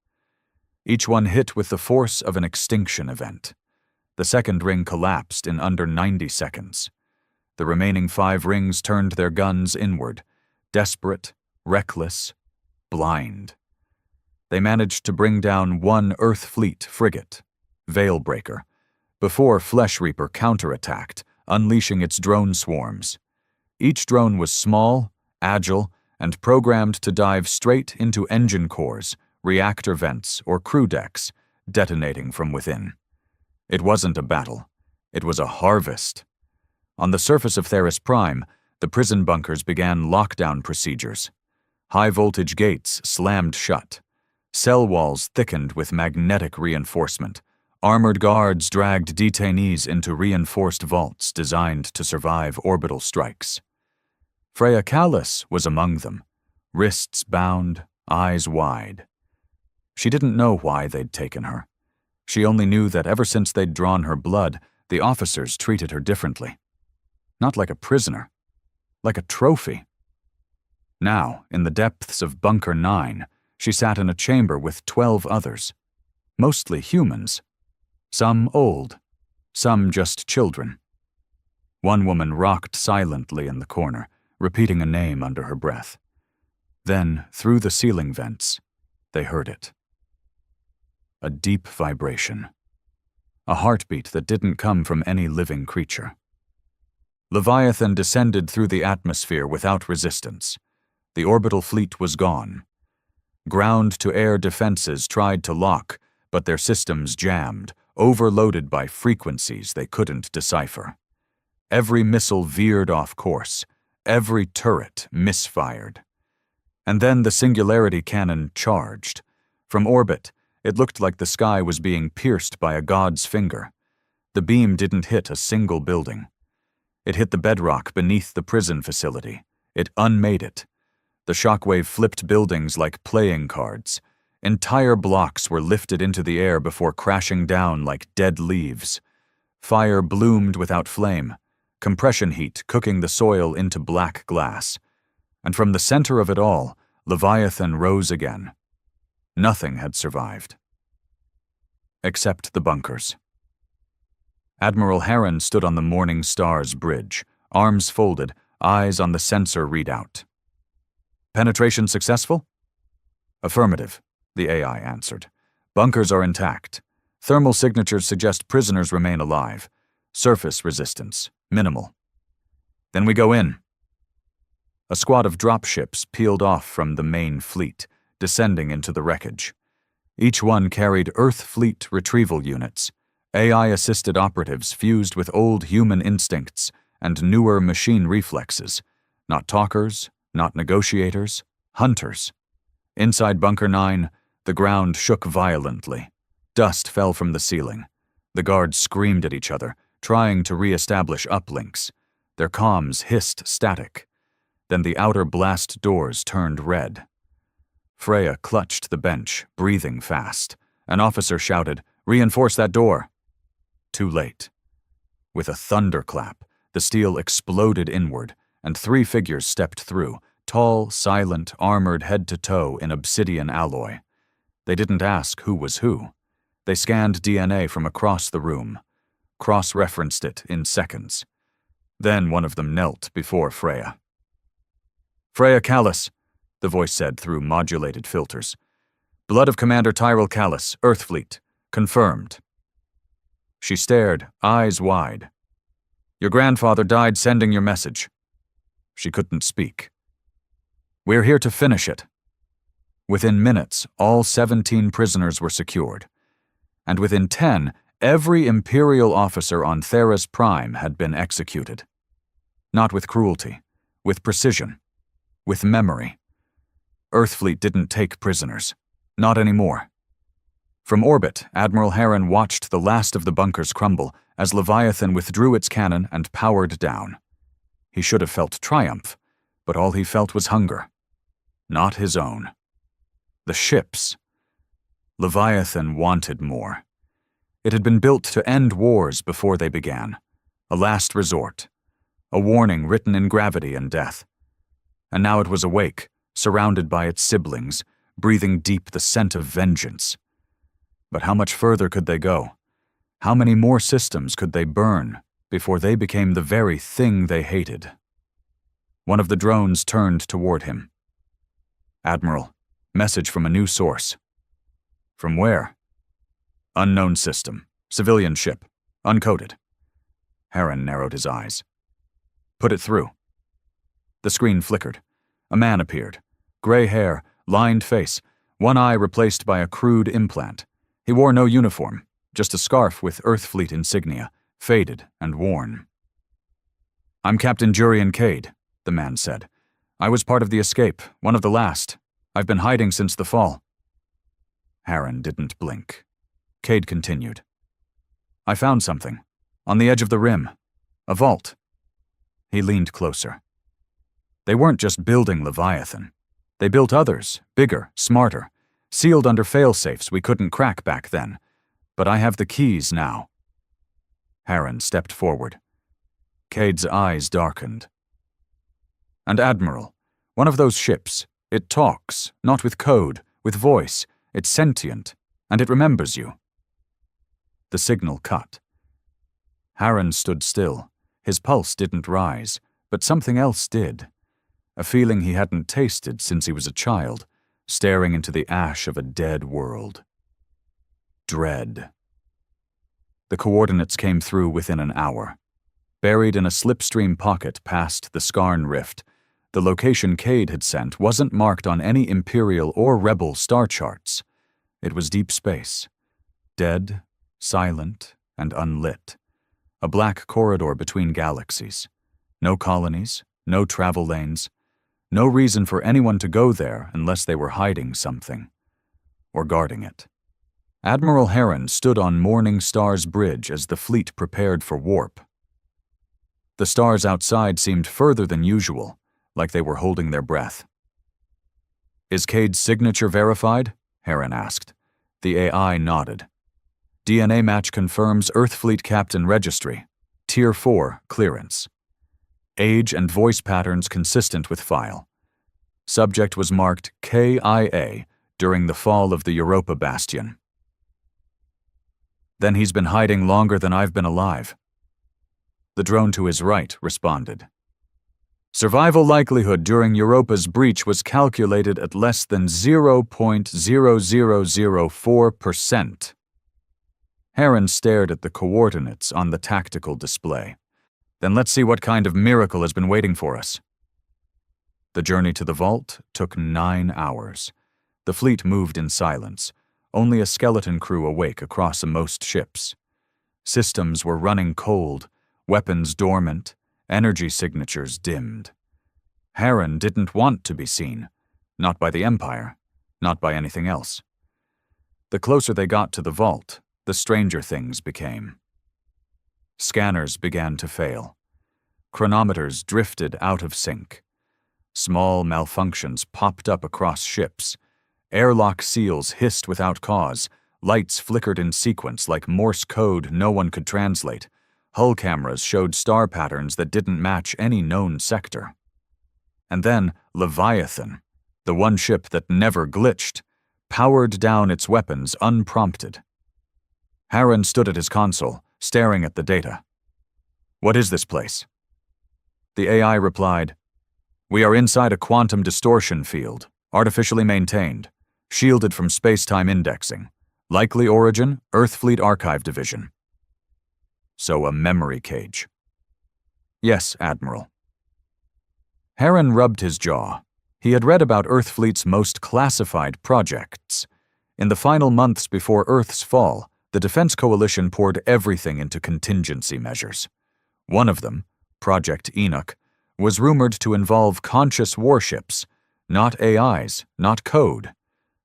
Each one hit with the force of an extinction event. The second ring collapsed in under 90 seconds. The remaining 5 rings turned their guns inward, desperate, reckless, blind. They managed to bring down 1 Earth Fleet frigate, Veilbreaker, before Flesh Reaper counterattacked, unleashing its drone swarms. Each drone was small, agile, and programmed to dive straight into engine cores, reactor vents, or crew decks, detonating from within. It wasn't a battle. It was a harvest. On the surface of Theris Prime, the prison bunkers began lockdown procedures. High-voltage gates slammed shut. Cell walls thickened with magnetic reinforcement. Armored guards dragged detainees into reinforced vaults designed to survive orbital strikes. Freya Callis was among them, wrists bound, eyes wide. She didn't know why they'd taken her. She only knew that ever since they'd drawn her blood, the officers treated her differently. Not like a prisoner, like a trophy. Now, in the depths of Bunker 9, she sat in a chamber with 12 others, mostly humans. Some old, some just children. One woman rocked silently in the corner, repeating a name under her breath. Then, through the ceiling vents, they heard it. A deep vibration. A heartbeat that didn't come from any living creature. Leviathan descended through the atmosphere without resistance. The orbital fleet was gone. Ground-to-air defenses tried to lock, but their systems jammed, overloaded by frequencies they couldn't decipher. Every missile veered off course. Every turret misfired. And then the singularity cannon charged. From orbit, it looked like the sky was being pierced by a god's finger. The beam didn't hit a single building. It hit the bedrock beneath the prison facility. It unmade it. The shockwave flipped buildings like playing cards. Entire blocks were lifted into the air before crashing down like dead leaves. Fire bloomed without flame, compression heat cooking the soil into black glass. And from the center of it all, Leviathan rose again. Nothing had survived. Except the bunkers. Admiral Heron stood on the Morning Star's bridge, arms folded, eyes on the sensor readout. "Penetration successful?" "Affirmative," the AI answered. "Bunkers are intact. Thermal signatures suggest prisoners remain alive. Surface resistance, minimal." "Then we go in." A squad of dropships peeled off from the main fleet, descending into the wreckage. Each one carried Earth Fleet retrieval units, AI-assisted operatives fused with old human instincts and newer machine reflexes, not talkers, not negotiators, hunters. Inside Bunker 9, the ground shook violently. Dust fell from the ceiling. The guards screamed at each other, trying to re-establish uplinks. Their comms hissed static. Then the outer blast doors turned red. Freya clutched the bench, breathing fast. An officer shouted, "Reinforce that door!" Too late. With a thunderclap, the steel exploded inward, and 3 figures stepped through, tall, silent, armored head to toe in obsidian alloy. They didn't ask who was who. They scanned DNA from across the room, cross-referenced it in seconds. Then one of them knelt before Freya. "Freya Callis," the voice said through modulated filters. "Blood of Commander Tyrell Callis, Earthfleet. Confirmed." She stared, eyes wide. "Your grandfather died sending your message." She couldn't speak. "We're here to finish it." Within minutes, all 17 prisoners were secured. And within 10, every Imperial officer on Theras Prime had been executed. Not with cruelty, with precision, with memory. Earthfleet didn't take prisoners. Not anymore. From orbit, Admiral Heron watched the last of the bunkers crumble as Leviathan withdrew its cannon and powered down. He should have felt triumph, but all he felt was hunger. Not his own. The ships. Leviathan wanted more. It had been built to end wars before they began. A last resort. A warning written in gravity and death. And now it was awake, surrounded by its siblings, breathing deep the scent of vengeance. But how much further could they go? How many more systems could they burn before they became the very thing they hated? One of the drones turned toward him. "Admiral, message from a new source." "From where?" "Unknown system. Civilian ship. Uncoded." Heron narrowed his eyes. "Put it through." The screen flickered. A man appeared. Gray hair, lined face, one eye replaced by a crude implant. He wore no uniform, just a scarf with Earthfleet insignia, faded and worn. "I'm Captain Jurian Cade," the man said. "I was part of the escape, one of the last. I've been hiding since the fall." Heron didn't blink. Cade continued. "I found something. On the edge of the rim. A vault." He leaned closer. They weren't just building Leviathan. They built others, bigger, smarter, sealed under fail-safes we couldn't crack back then. But I have the keys now. Heron stepped forward. Cade's eyes darkened. "And Admiral, one of those ships, it talks, not with code, with voice. It's sentient, and it remembers you." The signal cut. Heron stood still. His pulse didn't rise, but something else did. A feeling he hadn't tasted since he was a child, staring into the ash of a dead world. Dread. The coordinates came through within an hour. Buried in a slipstream pocket past the Skarn rift, the location Cade had sent wasn't marked on any Imperial or Rebel star charts. It was deep space. Dead, silent, and unlit. A black corridor between galaxies. No colonies, no travel lanes. No reason for anyone to go there unless they were hiding something. Or guarding it. Admiral Heron stood on Morning Star's bridge as the fleet prepared for warp. The stars outside seemed further than usual, like they were holding their breath. "Is Cade's signature verified?" Heron asked. The AI nodded. "DNA match confirms Earthfleet Captain Registry. Tier 4 clearance. Age and voice patterns consistent with file. Subject was marked KIA during the fall of the Europa Bastion." "Then he's been hiding longer than I've been alive." The drone to his right responded. "Survival likelihood during Europa's breach was calculated at less than 0.0004%. Heron stared at the coordinates on the tactical display. "Then let's see what kind of miracle has been waiting for us." The journey to the vault took 9 hours. The fleet moved in silence, only a skeleton crew awake across most ships. Systems were running cold, weapons dormant, energy signatures dimmed. Heron didn't want to be seen, not by the Empire, not by anything else. The closer they got to the vault, the stranger things became. Scanners began to fail. Chronometers drifted out of sync. Small malfunctions popped up across ships. Airlock seals hissed without cause. Lights flickered in sequence like Morse code no one could translate. Hull cameras showed star patterns that didn't match any known sector. And then Leviathan, the one ship that never glitched, powered down its weapons unprompted. Harren stood at his console, staring at the data. "What is this place?" The AI replied, "We are inside a quantum distortion field, artificially maintained, shielded from space-time indexing. Likely origin, Earth Fleet Archive Division." "So a memory cage." "Yes, Admiral." Harren rubbed his jaw. He had read about Earthfleet's most classified projects. In the final months before Earth's fall, the Defense Coalition poured everything into contingency measures. One of them, Project Enoch, was rumored to involve conscious warships, not AIs, not code.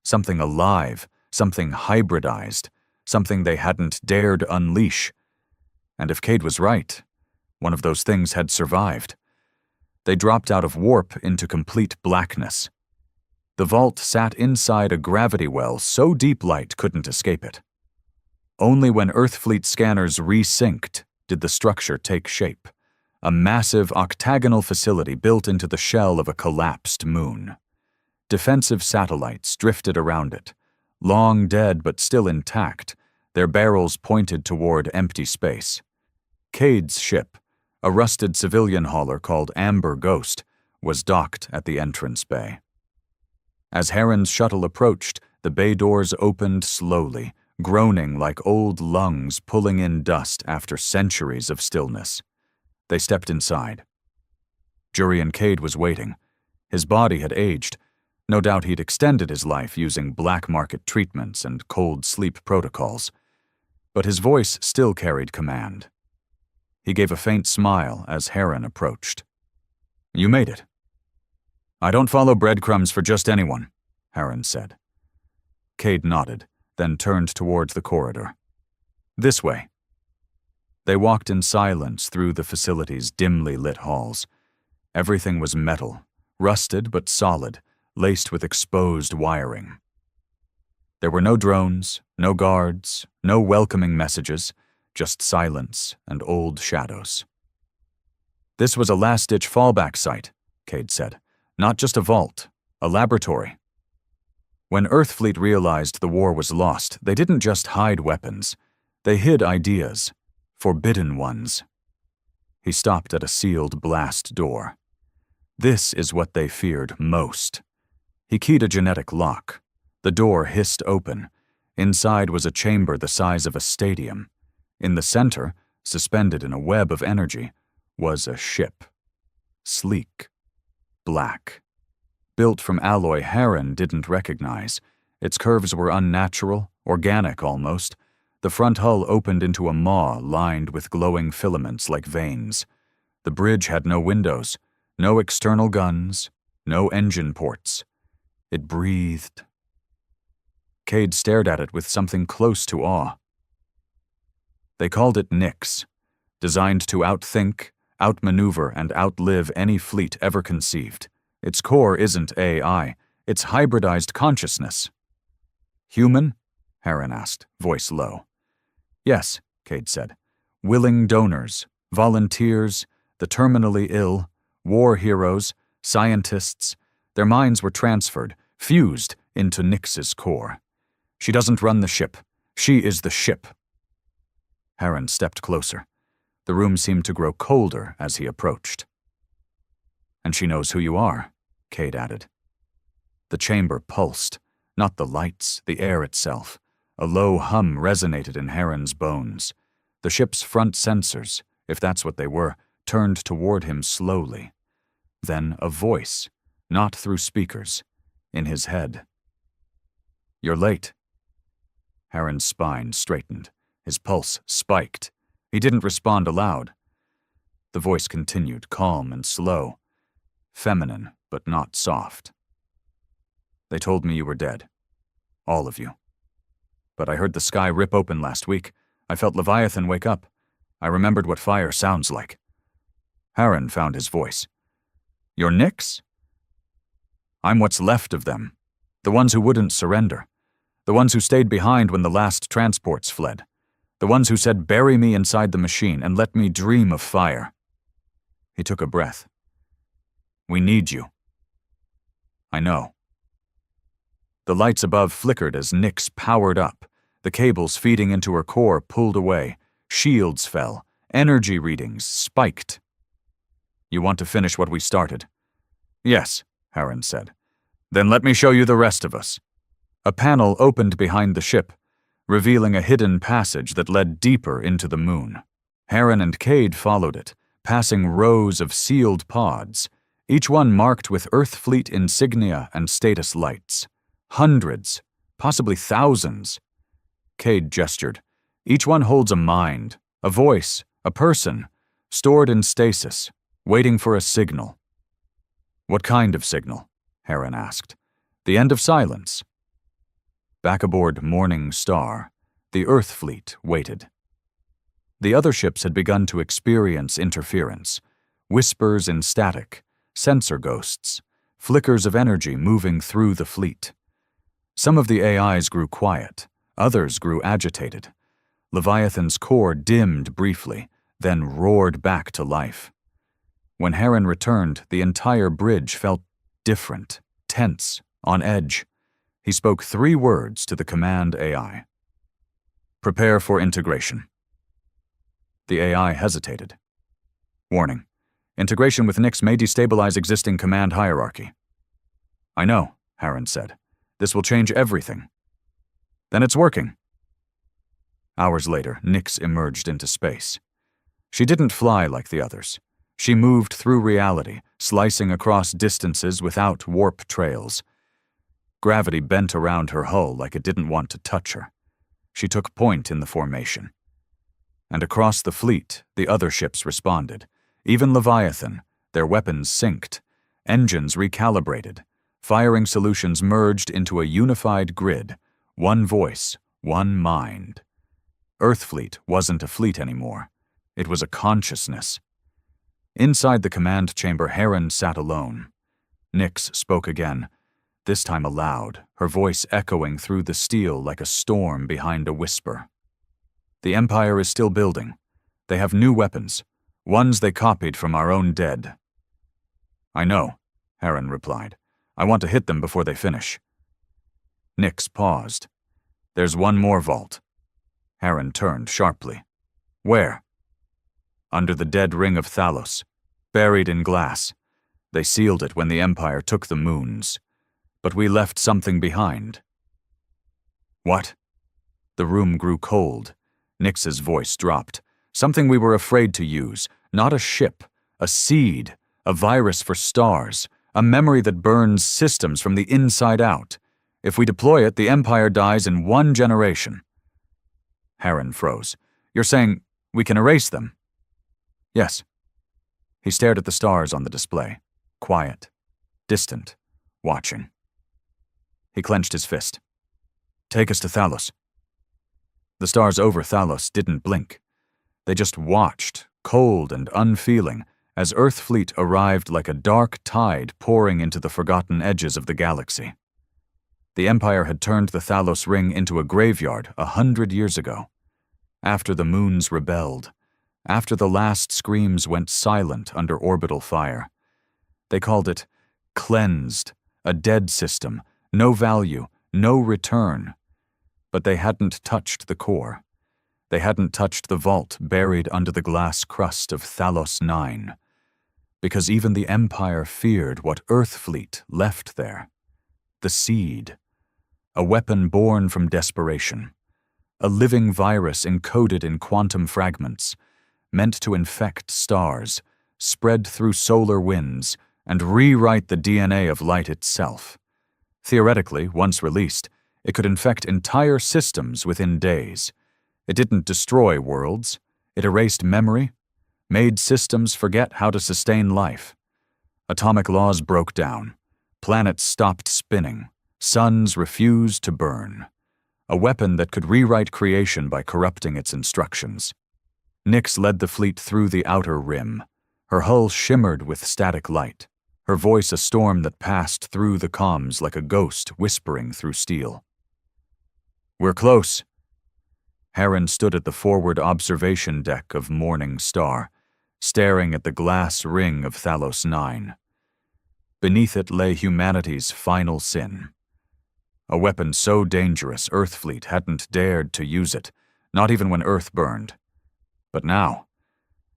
Something alive, something hybridized, something they hadn't dared unleash. And if Cade was right, one of those things had survived. They dropped out of warp into complete blackness. The vault sat inside a gravity well so deep light couldn't escape it. Only when Earthfleet scanners resynced did the structure take shape, a massive octagonal facility built into the shell of a collapsed moon. Defensive satellites drifted around it, long dead but still intact, their barrels pointed toward empty space. Cade's ship, a rusted civilian hauler called Amber Ghost, was docked at the entrance bay. As Harren's shuttle approached, the bay doors opened slowly, groaning like old lungs pulling in dust after centuries of stillness. They stepped inside. Jurian Cade was waiting. His body had aged. No doubt he'd extended his life using black market treatments and cold sleep protocols. But his voice still carried command. He gave a faint smile as Harren approached. "You made it." "I don't follow breadcrumbs for just anyone," Harren said. Cade nodded, then turned towards the corridor. "This way." They walked in silence through the facility's dimly lit halls. Everything was metal, rusted but solid, laced with exposed wiring. There were no drones, no guards, no welcoming messages, just silence and old shadows. "This was a last-ditch fallback site," Cade said. "Not just a vault, a laboratory." When Earthfleet realized the war was lost, they didn't just hide weapons. They hid ideas, forbidden ones. He stopped at a sealed blast door. This is what they feared most. He keyed a genetic lock. The door hissed open. Inside was a chamber the size of a stadium. In the center, suspended in a web of energy, was a ship. Sleek. Black. Built from alloy Harren didn't recognize. Its curves were unnatural, organic almost. The front hull opened into a maw lined with glowing filaments like veins. The bridge had no windows, no external guns, no engine ports. It breathed. Cade stared at it with something close to awe. They called it Nyx, designed to outthink, outmaneuver, and outlive any fleet ever conceived. Its core isn't AI, it's hybridized consciousness. "Human?" Harren asked, voice low. "Yes," Cade said. "Willing donors, volunteers, the terminally ill, war heroes, scientists. Their minds were transferred, fused into Nyx's core. She doesn't run the ship. She is the ship." Harren stepped closer. The room seemed to grow colder as he approached. "And she knows who you are," Cade added. The chamber pulsed, not the lights, the air itself. A low hum resonated in Harren's bones. The ship's front sensors, if that's what they were, turned toward him slowly. Then a voice, not through speakers, in his head. "You're late." Harren's spine straightened. His pulse spiked. He didn't respond aloud. The voice continued, calm and slow. Feminine, but not soft. "They told me you were dead. All of you." but I heard the sky rip open last week. I felt Leviathan wake up. I remembered what fire sounds like. Harren found his voice. Your Nyx? I'm what's left of them. The ones who wouldn't surrender. The ones who stayed behind when the last transports fled. The ones who said, bury me inside the machine and let me dream of fire. He took a breath. We need you. I know. The lights above flickered as Nyx powered up. The cables feeding into her core pulled away. Shields fell. Energy readings spiked. You want to finish what we started? Yes, Harren said. Then let me show you the rest of us. A panel opened behind the ship, revealing a hidden passage that led deeper into the moon. Harren and Cade followed it, passing rows of sealed pods, each one marked with Earthfleet insignia and status lights. Hundreds, possibly thousands. Cade gestured. Each one holds a mind, a voice, a person, stored in stasis, waiting for a signal. What kind of signal? Harren asked. The end of silence. Back aboard Morning Star, the Earthfleet waited. The other ships had begun to experience interference, whispers in static, sensor ghosts, flickers of energy moving through the fleet. Some of the AIs grew quiet, others grew agitated. Leviathan's core dimmed briefly, then roared back to life. When Harren returned, the entire bridge felt different, tense, on edge. He spoke 3 words to the command AI. Prepare for integration. The AI hesitated. Warning. Integration with Nyx may destabilize existing command hierarchy. I know, Harren said. This will change everything. Then it's working. Hours later, Nyx emerged into space. She didn't fly like the others. She moved through reality, slicing across distances without warp trails. Gravity bent around her hull like it didn't want to touch her. She took point in the formation. And across the fleet, the other ships responded. Even Leviathan, their weapons synced, engines recalibrated, firing solutions merged into a unified grid, one voice, one mind. Earthfleet wasn't a fleet anymore. It was a consciousness. Inside the command chamber, Harren sat alone. Nyx spoke again, this time aloud, her voice echoing through the steel like a storm behind a whisper. The Empire is still building. They have new weapons, ones they copied from our own dead. I know, Harren replied. I want to hit them before they finish. Nyx paused. There's one more vault. Harren turned sharply. Where? Under the dead ring of Thalos, buried in glass. They sealed it when the Empire took the moons. But we left something behind. What? The room grew cold. Nyx's voice dropped. Something we were afraid to use. Not a ship, a seed, a virus for stars, a memory that burns systems from the inside out. If we deploy it, the Empire dies in 1 generation. Harren froze. You're saying we can erase them? Yes. He stared at the stars on the display, quiet, distant, watching. He clenched his fist. Take us to Thalos. The stars over Thalos didn't blink. They just watched, cold and unfeeling, as Earthfleet arrived like a dark tide pouring into the forgotten edges of the galaxy. The Empire had turned the Thalos ring into a graveyard 100 years ago. After the moons rebelled, after the last screams went silent under orbital fire. They called it cleansed, a dead system, no value, no return. But they hadn't touched the core. They hadn't touched the vault buried under the glass crust of Thalos 9. Because even the Empire feared what Earthfleet left there. The seed. A weapon born from desperation. A living virus encoded in quantum fragments, meant to infect stars, spread through solar winds, and rewrite the DNA of light itself. Theoretically, once released, it could infect entire systems within days. It didn't destroy worlds. It erased memory, made systems forget how to sustain life. Atomic laws broke down. Planets stopped spinning. Suns refused to burn. a weapon that could rewrite creation by corrupting its instructions. Nyx led the fleet through the outer rim. Her hull shimmered with static light, her voice a storm that passed through the comms like a ghost whispering through steel. "We're close." Heron stood at the forward observation deck of Morning Star, staring at the glass ring of Thalos 9. Beneath it lay humanity's final sin. A weapon so dangerous Earthfleet hadn't dared to use it, not even when Earth burned. But now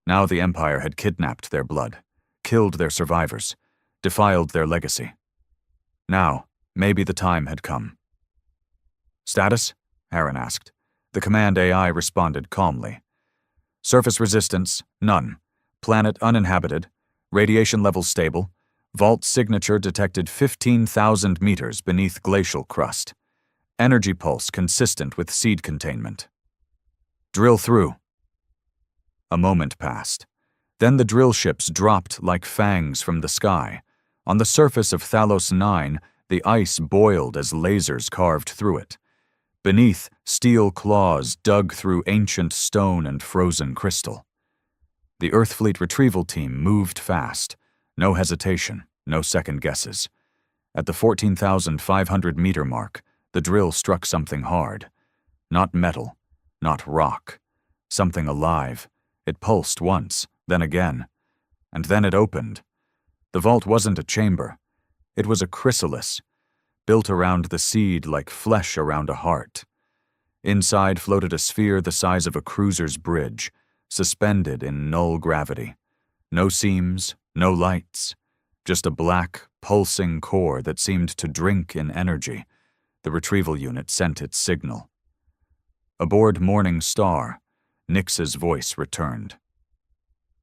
the Empire had kidnapped their blood, killed their survivors, defiled their legacy. Now, maybe the time had come. "Status?" Heron asked. The command AI responded calmly. "Surface resistance, none. Planet uninhabited. Radiation levels stable. Vault signature detected 15,000 meters beneath glacial crust. Energy pulse consistent with seed containment. Drill through." A moment passed. Then the drill ships dropped like fangs from the sky. On the surface of Thalos 9, the ice boiled as lasers carved through it. Beneath, steel claws dug through ancient stone and frozen crystal. The Earthfleet retrieval team moved fast. No hesitation, no second guesses. At the 14,500-meter mark, the drill struck something hard. Not metal, not rock. Something alive. It pulsed once, then again. And then it opened. The vault wasn't a chamber. It was a chrysalis, built around the seed like flesh around a heart. Inside floated a sphere the size of a cruiser's bridge, suspended in null gravity. No seams, no lights, just a black, pulsing core that seemed to drink in energy. The retrieval unit sent its signal. Aboard Morning Star, Nyx's voice returned.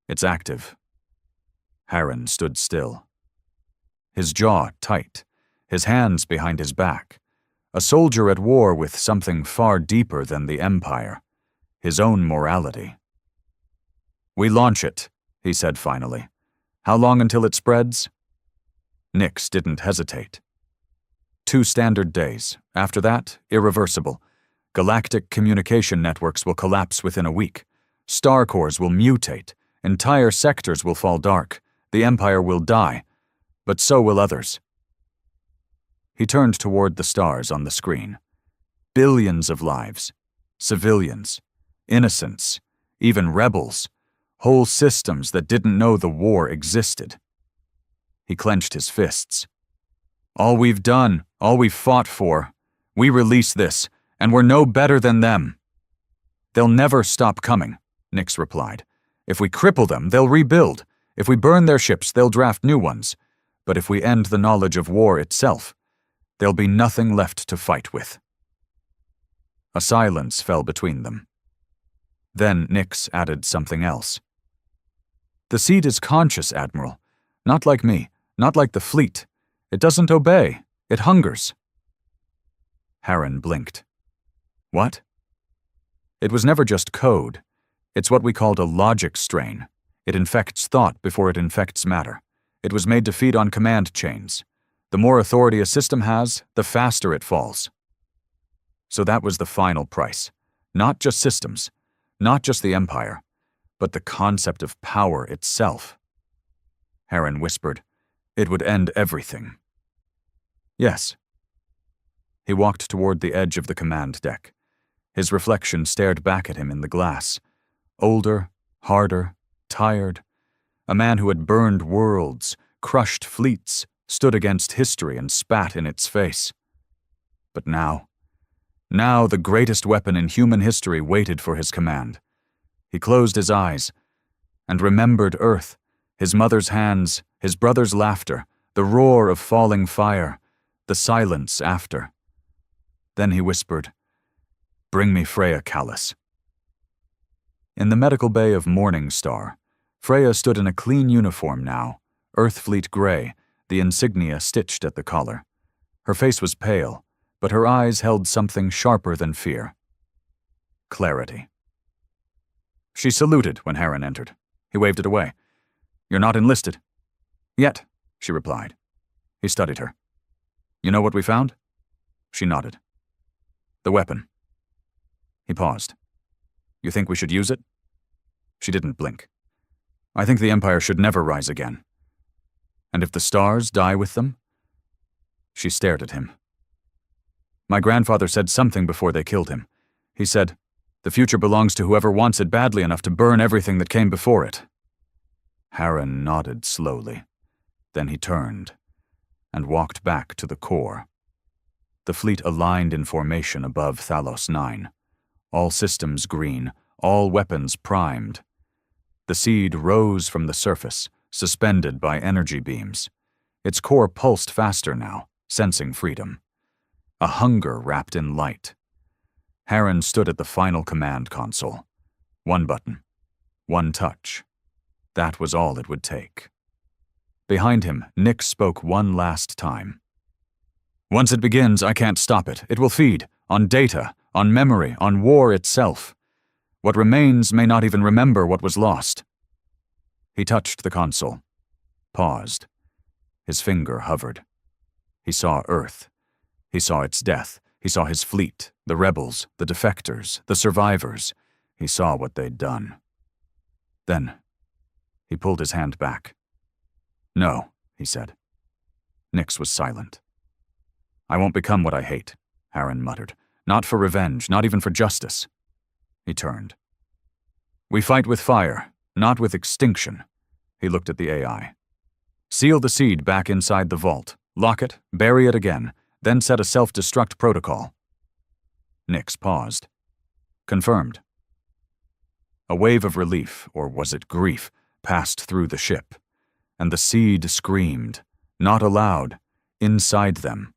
"It's active." Heron stood still. His jaw tight, his hands behind his back. A soldier at war with something far deeper than the Empire, his own morality. "We launch it," he said finally. "How long until it spreads?" Nyx didn't hesitate. 2 standard days. After that, irreversible. Galactic communication networks will collapse within a week. Star cores will mutate. Entire sectors will fall dark. The Empire will die. But so will others. He turned toward the stars on the screen. Billions of lives. Civilians. Innocents. Even rebels. Whole systems that didn't know the war existed. He clenched his fists. "All we've done, all we've fought for. We release this, and we're no better than them." "They'll never stop coming," Nyx replied. "If we cripple them, they'll rebuild. If we burn their ships, they'll draft new ones. But if we end the knowledge of war itself, there'll be nothing left to fight with." A silence fell between them. Then Nyx added something else. "The seed is conscious, Admiral. Not like me, not like the fleet. It doesn't obey. It hungers." Heron blinked. "What?" "It was never just code. It's what we called a logic strain. It infects thought before it infects matter. It was made to feed on command chains. The more authority a system has, the faster it falls." So that was the final price. Not just systems, not just the Empire, but the concept of power itself. Heron whispered, "It would end everything." "Yes." He walked toward the edge of the command deck. His reflection stared back at him in the glass. Older, harder, tired. A man who had burned worlds, crushed fleets, stood against history and spat in its face. But now the greatest weapon in human history waited for his command. He closed his eyes and remembered Earth, his mother's hands, his brother's laughter, the roar of falling fire, the silence after. Then he whispered, "Bring me Freya Callis." In the medical bay of Morning Star, Freya stood in a clean uniform now, Earthfleet gray, the insignia stitched at the collar. Her face was pale, but her eyes held something sharper than fear. Clarity. She saluted when Heron entered. He waved it away. "You're not enlisted?" "Yet," she replied. He studied her. "You know what we found?" She nodded. The weapon. He paused. You think we should use it? She didn't blink. I think the Empire should never rise again. And if the stars die with them? She stared at him. My grandfather said something before they killed him. He said, the future belongs to whoever wants it badly enough to burn everything that came before it. Harren nodded slowly. Then he turned and walked back to the core. The fleet aligned in formation above Thalos 9. All systems green, all weapons primed. The seed rose from the surface, suspended by energy beams. Its core pulsed faster now, sensing freedom. A hunger wrapped in light. Harren stood at the final command console. One button. One touch. That was all it would take. Behind him, Nick spoke one last time. Once it begins, I can't stop it. It will feed. On data, on memory, on war itself. What remains may not even remember what was lost. He touched the console. Paused. His finger hovered. He saw Earth. He saw its death. He saw his fleet, the rebels, the defectors, the survivors. He saw what they'd done. Then, he pulled his hand back. No, he said. Nix was silent. I won't become what I hate, Harren muttered. Not for revenge, not even for justice. He turned. We fight with fire, not with extinction. He looked at the AI. Seal the seed back inside the vault. Lock it, bury it again, then set a self-destruct protocol. Nix paused. Confirmed. A wave of relief, or was it grief, passed through the ship, and the seed screamed, not aloud, inside them,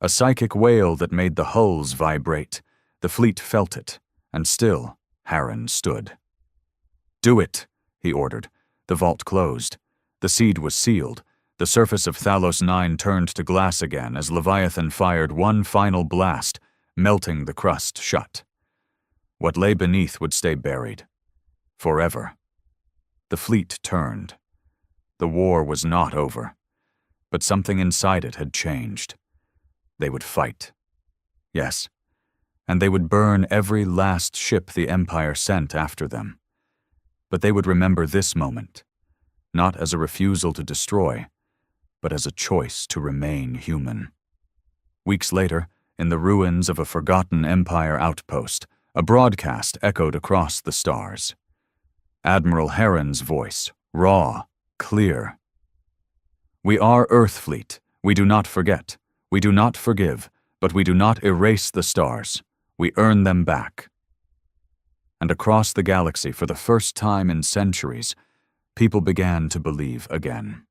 a psychic wail that made the hulls vibrate. The fleet felt it, and still, Harren stood. Do it, he ordered. The vault closed. The seed was sealed. The surface of Thalos 9 turned to glass again as Leviathan fired one final blast, melting the crust shut. What lay beneath would stay buried. Forever. The fleet turned. The war was not over, but something inside it had changed. They would fight. Yes, and they would burn every last ship the Empire sent after them. But they would remember this moment, not as a refusal to destroy, but as a choice to remain human. Weeks later, in the ruins of a forgotten Empire outpost, a broadcast echoed across the stars. Admiral Harren's voice, raw, clear. We are Earthfleet. We do not forget. We do not forgive, but we do not erase the stars. We earn them back. And across the galaxy, for the first time in centuries, people began to believe again.